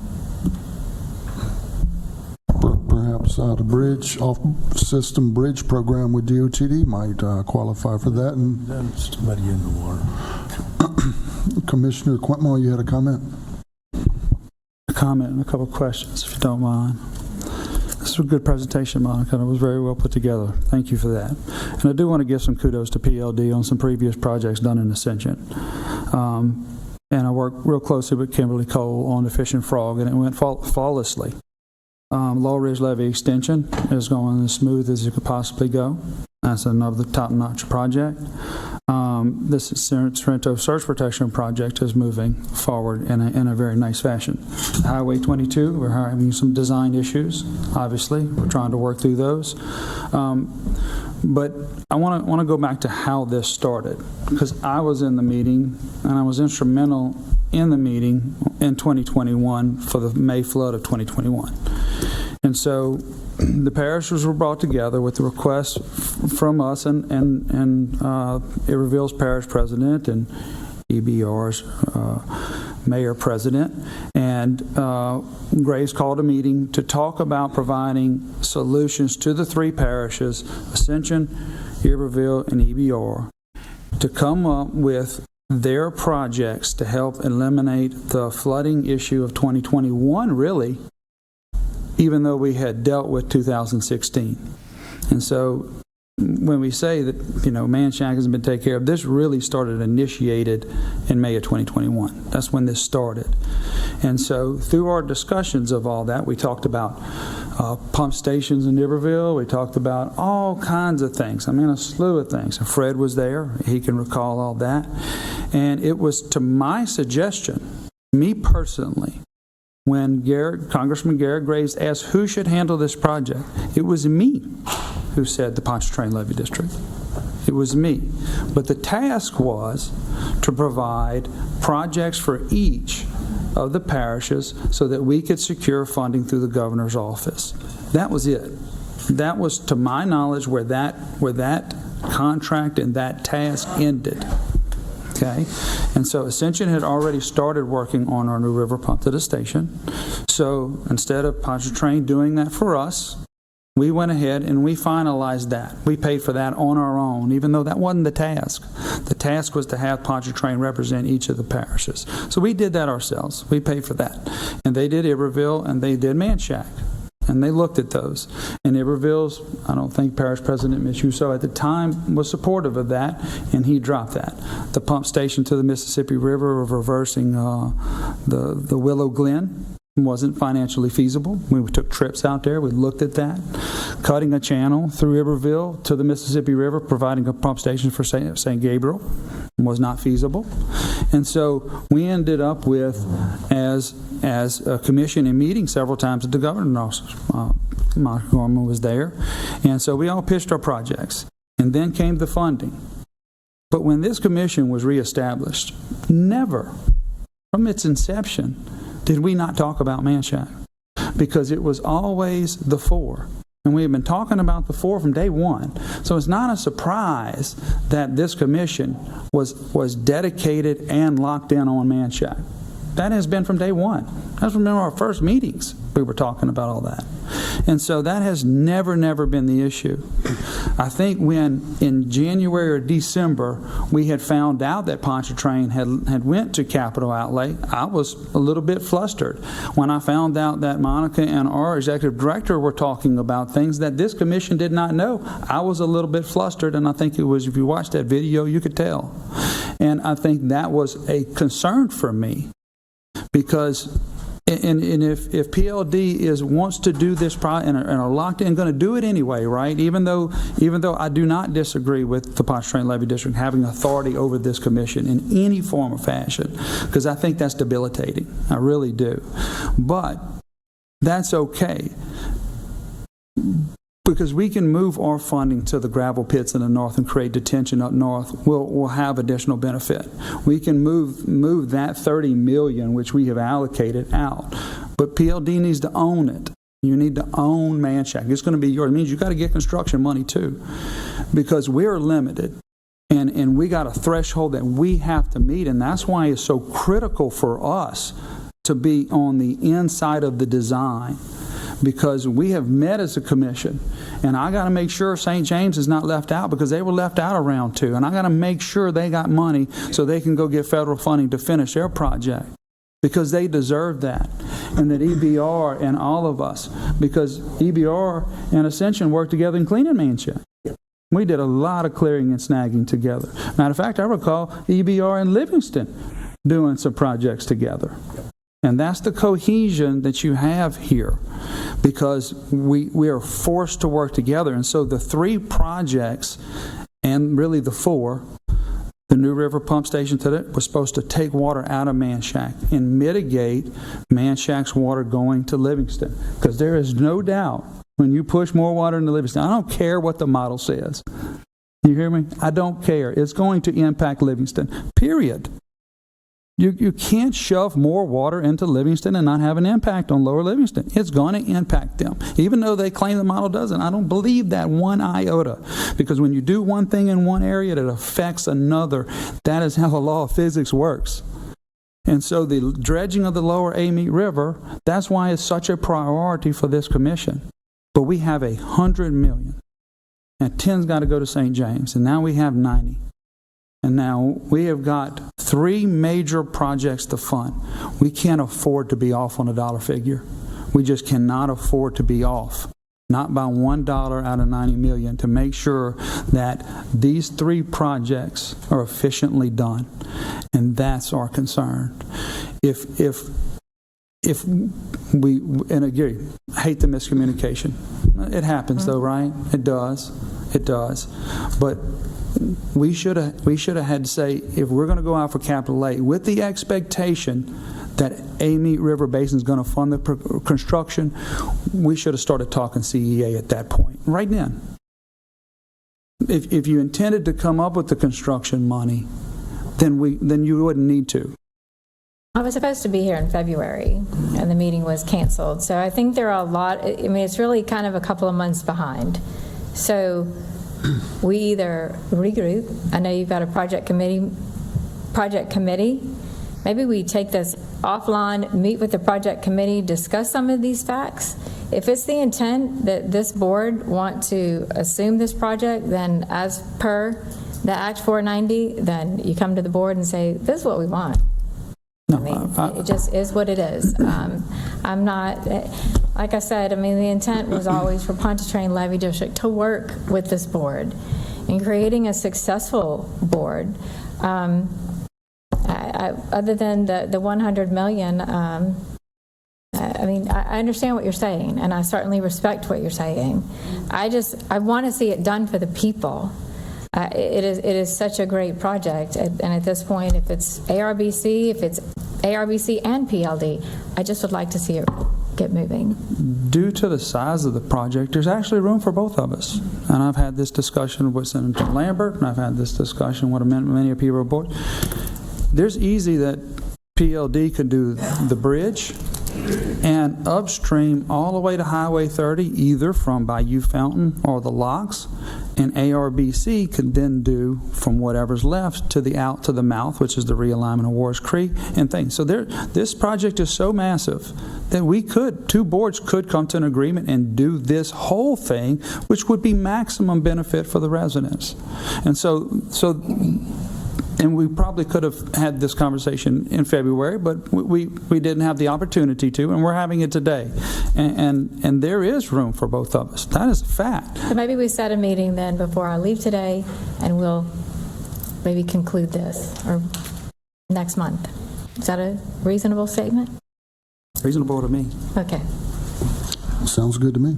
Perhaps the bridge, off-system bridge program with DOTD might qualify for that. And somebody in the water. Commissioner Quintmall, you had a comment? A comment and a couple of questions, if you don't mind. This was a good presentation, Monica, and it was very well put together. Thank you for that. And I do want to give some kudos to PLD on some previous projects done in Ascension. And I worked real closely with Kimberly Cole on the Fish and Frog, and it went flawlessly. Law Ridge Levee Extension is going as smooth as it could possibly go. That's another top-notch project. This Sorrento Surge Protection Project is moving forward in a very nice fashion. Highway 22, we're having some design issues, obviously. We're trying to work through those. But I want to go back to how this started, because I was in the meeting, and I was instrumental in the meeting in 2021 for the May flood of 2021. And so the parishes were brought together with the request from us and Iberville's parish president and EBR's mayor president. And Grace called a meeting to talk about providing solutions to the 3 parishes, Ascension, Iberville, and EBR, to come up with their projects to help eliminate the flooding issue of 2021, really, even though we had dealt with 2016. And so when we say that, Manchac hasn't been taken care of, this really initiated in May of 2021. That's when this started. And so through our discussions of all that, we talked about pump stations in Iberville. We talked about all kinds of things. a slew of things. Fred was there. He can recall all that. And it was to my suggestion, me personally, when Congressman Garrett Graves asked who should handle this project, it was me who said the Pontchartrain Levee District. It was me. But the task was to provide projects for each of the parishes so that we could secure funding through the governor's office. That was it. That was, to my knowledge, where that contract and that task ended. Okay, and so Ascension had already started working on our new river pump to the station. So instead of Pontchartrain doing that for us, we went ahead and we finalized that. We paid for that on our own, even though that wasn't the task. The task was to have Pontchartrain represent each of the parishes. So we did that ourselves. We paid for that. And they did Iberville and they did Manchac. And they looked at those. And Iberville's, I don't think Parish President Michuso at the time was supportive of that, and he dropped that. The pump station to the Mississippi River of reversing the Willow Glen wasn't financially feasible. We took trips out there. We looked at that. Cutting a channel through Iberville to the Mississippi River, providing a pump station for St. Gabriel, was not feasible. And so we ended up with, as a commission in meeting several times at the governor's office. Monica Gorman was there. And so we all pitched our projects. And then came the funding. But when this commission was reestablished, never, from its inception, did we not talk about Manchac, because it was always the 4. And we have been talking about the 4 from day one. So it's not a surprise that this commission was dedicated and locked in on Manchac. That has been from day one. That's from our first meetings. We were talking about all that. And so that has never been the issue. I think when in January or December we had found out that Pontchartrain had went to capital outlay, I was a little bit flustered. When I found out that Monica and our executive director were talking about things that this commission did not know, I was a little bit flustered, and I think it was, if you watched that video, you could tell. And I think that was a concern for me, because and if PLD wants to do this and are locked in, going to do it anyway, right? Even though I do not disagree with the Pontchartrain Levee District having authority over this commission in any form or fashion, because I think that's debilitating. I really do. But that's okay, because we can move our funding to the gravel pits in the north and create detention up north. We'll have additional benefit. We can move that $30 million, which we have allocated, out. But PLD needs to own it. You need to own Manchac. It's going to be yours. It means you've got to get construction money too, because we're limited. And we got a threshold that we have to meet, and that's why it's so critical for us to be on the inside of the design, because we have met as a commission, and I got to make sure St. James is not left out, because they were left out of round 2, and I got to make sure they got money so they can go get federal funding to finish their project, because they deserve that, and that EBR and all of us, because EBR and Ascension work together in cleaning Manchac. We did a lot of clearing and snagging together. Matter of fact, I recall EBR and Livingston doing some projects together. And that's the cohesion that you have here, because we are forced to work together. And so the 3 projects, and really the 4, the New River Pump Station today was supposed to take water out of Manchac and mitigate Manchac's water going to Livingston. Because there is no doubt when you push more water into Livingston, I don't care what the model says. You hear me? I don't care. It's going to impact Livingston, period. You can't shove more water into Livingston and not have an impact on Lower Livingston. It's going to impact them. Even though they claim the model doesn't, I don't believe that one iota. Because when you do one thing in one area, it affects another. That is how the law of physics works. And so the dredging of the Lower Amite River, that's why it's such a priority for this commission. But we have $100 million. And 10's got to go to St. James. And now we have 90. And now we have got 3 major projects to fund. We can't afford to be off on a dollar figure. We just cannot afford to be off, not by $1 out of $90 million, to make sure that these 3 projects are efficiently done. And that's our concern. If we, and again, I hate the miscommunication. It happens though, right? It does. But we should have had to say, if we're going to go out for capital A with the expectation that Amite River Basin is going to fund the construction, we should have started talking CEA at that point, right then. If you intended to come up with the construction money, then you wouldn't need to. I was supposed to be here in February, and the meeting was canceled. So I think there are a lot, I mean, it's really kind of a couple of months behind. So we either regroup. I know you've got a project committee. Maybe we take this offline, meet with the project committee, discuss some of these facts. If it's the intent that this board want to assume this project, then as per the Act 490, then you come to the board and say, this is what we want. I mean, it just is what it is. I'm not, like I said, I mean, the intent was always for Pontchartrain Levee District to work with this board in creating a successful board. Other than the 100 million, I mean, I understand what you're saying, and I certainly respect what you're saying. I want to see it done for the people. It is such a great project, and at this point, if it's ARBC and PLD, I just would like to see it get moving. Due to the size of the project, there's actually room for both of us. And I've had this discussion with Senator Lambert, and I've had this discussion with many people aboard. There's easy that PLD could do the bridge, and upstream all the way to Highway 30, either from Bayou Fountain or the locks, and ARBC could then do from whatever's left to the out to the mouth, which is the realignment of Wars Creek and things. So this project is so massive that two boards could come to an agreement and do this whole thing, which would be maximum benefit for the residents. And we probably could have had this conversation in February, but we didn't have the opportunity to, and we're having it today. And there is room for both of us. That is a fact. So maybe we set a meeting then before I leave today, and we'll maybe conclude this, or next month. Is that a reasonable statement? Reasonable to me. Okay. Sounds good to me.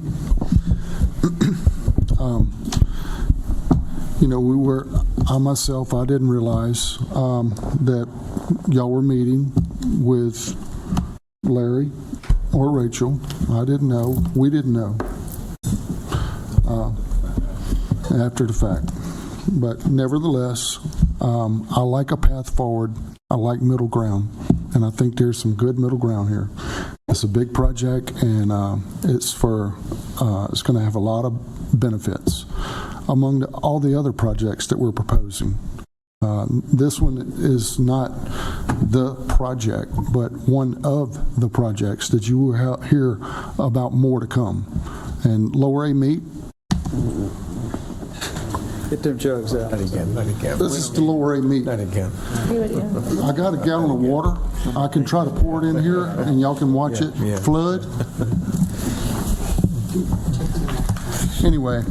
I didn't realize that y'all were meeting with Larry or Rachel. I didn't know. We didn't know after the fact. But nevertheless, I like a path forward. I like middle ground. And I think there's some good middle ground here. It's a big project, and it's going to have a lot of benefits among all the other projects that we're proposing. This one is not the project, but one of the projects that you will hear about more to come. And Lower A meat. Get them jugs out. Not again. This is the Lower A meat. Not again. I got a gallon of water. I can try to pour it in here, and y'all can watch it flood. Anyway,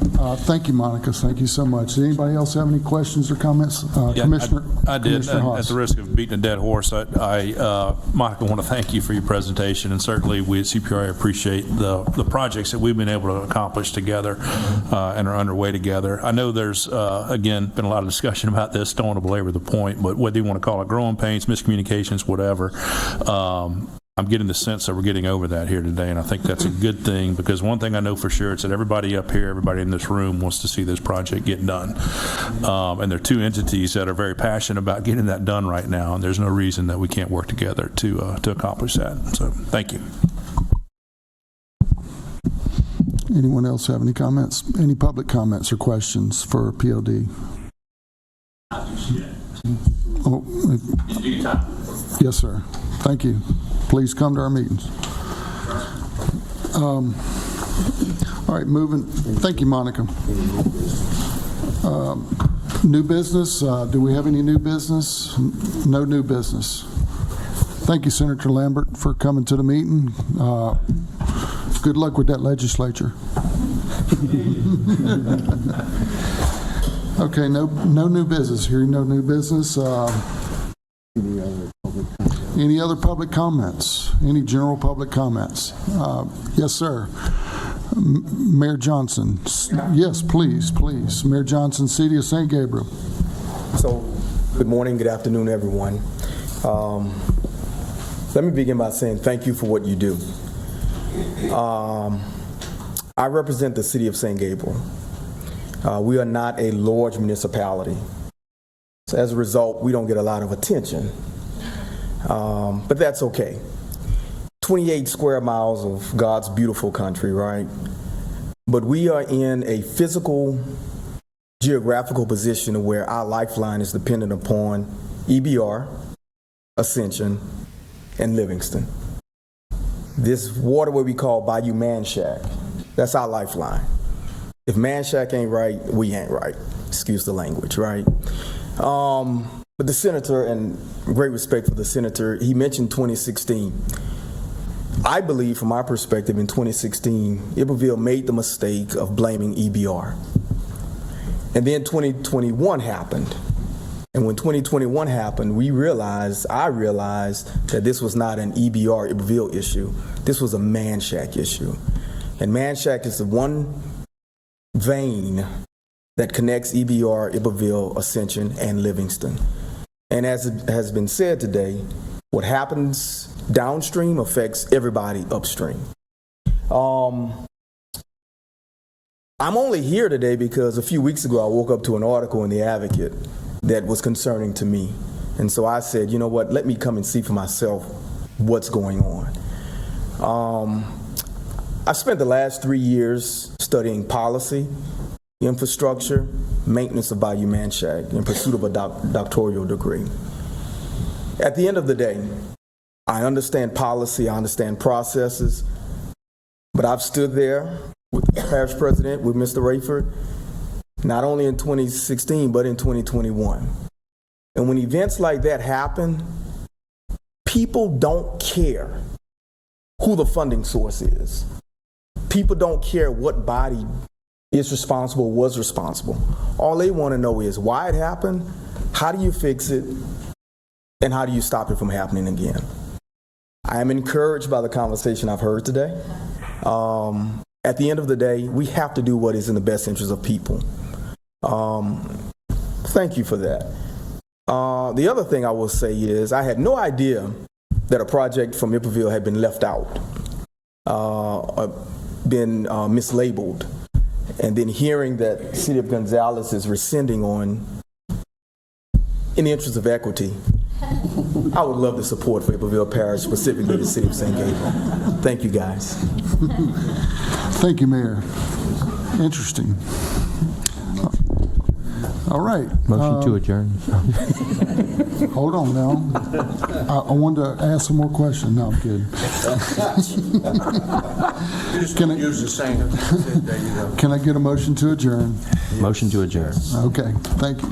thank you, Monica. Thank you so much. Does anybody else have any questions or comments? Commissioner? I did. Commissioner Haas. At the risk of beating a dead horse, Monica, want to thank you for your presentation, and certainly we at CPRA appreciate the projects that we've been able to accomplish together and are underway together. I know there's, again, been a lot of discussion about this. Don't want to belabor the point, but whether you want to call it growing pains, miscommunications, whatever, I'm getting the sense that we're getting over that here today, and I think that's a good thing, because one thing I know for sure is that everybody up here, everybody in this room wants to see this project get done. And there are two entities that are very passionate about getting that done right now, and there's no reason that we can't work together to accomplish that. So thank you. Anyone else have any comments? Any public comments or questions for PLD? Yes, sir. Thank you. Please come to our meetings. All right, moving. Thank you, Monica. New business. Do we have any new business? No new business. Thank you, Senator Lambert, for coming to the meeting. Good luck with that legislature. Okay, no new business. Hearing no new business. Any other public comments? Any general public comments? Yes, sir. Mayor Johnson. Yes, please. Mayor Johnson, City of St. Gabriel. So, good morning, good afternoon, everyone. Let me begin by saying thank you for what you do. I represent the City of St. Gabriel. We are not a large municipality. So as a result, we don't get a lot of attention. But that's okay. 28 square miles of God's beautiful country, right? But we are in a physical, geographical position where our lifeline is dependent upon EBR, Ascension, and Livingston. This waterway we call Bayou Manchac, that's our lifeline. If Manchac ain't right, we ain't right. Excuse the language, right? But the senator, and great respect for the senator, he mentioned 2016. I believe, from my perspective, in 2016, Iberville made the mistake of blaming EBR. And then 2021 happened. And when 2021 happened, I realized that this was not an EBR Iberville issue. This was a Manchac issue. And Manchac is the one vein that connects EBR, Iberville, Ascension, and Livingston. And as it has been said today, what happens downstream affects everybody upstream. I'm only here today because a few weeks ago I woke up to an article in The Advocate that was concerning to me. And so I said, you know what, let me come and see for myself what's going on. I spent the last 3 years studying policy, infrastructure, maintenance of Bayou Manchac in pursuit of a doctoral degree. At the end of the day, I understand policy, I understand processes, but I've stood there with the parish president, with Mr. Rayford, not only in 2016, but in 2021. And when events like that happen, people don't care who the funding source is. People don't care what body is responsible, was responsible. All they want to know is why it happened, how do you fix it, and how do you stop it from happening again? I am encouraged by the conversation I've heard today. At the end of the day, we have to do what is in the best interest of people. Thank you for that. The other thing I will say is I had no idea that a project from Iberville had been left out, been mislabeled, and then hearing that the City of Gonzales is rescinding on, in the interest of equity, I would love the support for Iberville Parish, specifically the City of St. Gabriel. Thank you, guys. Thank you, Mayor. Interesting. All right. Motion to adjourn. Hold on now. I wanted to ask some more questions. No, I'm kidding. Can I use the same? Can I get a motion to adjourn? Motion to adjourn. Okay, thank you.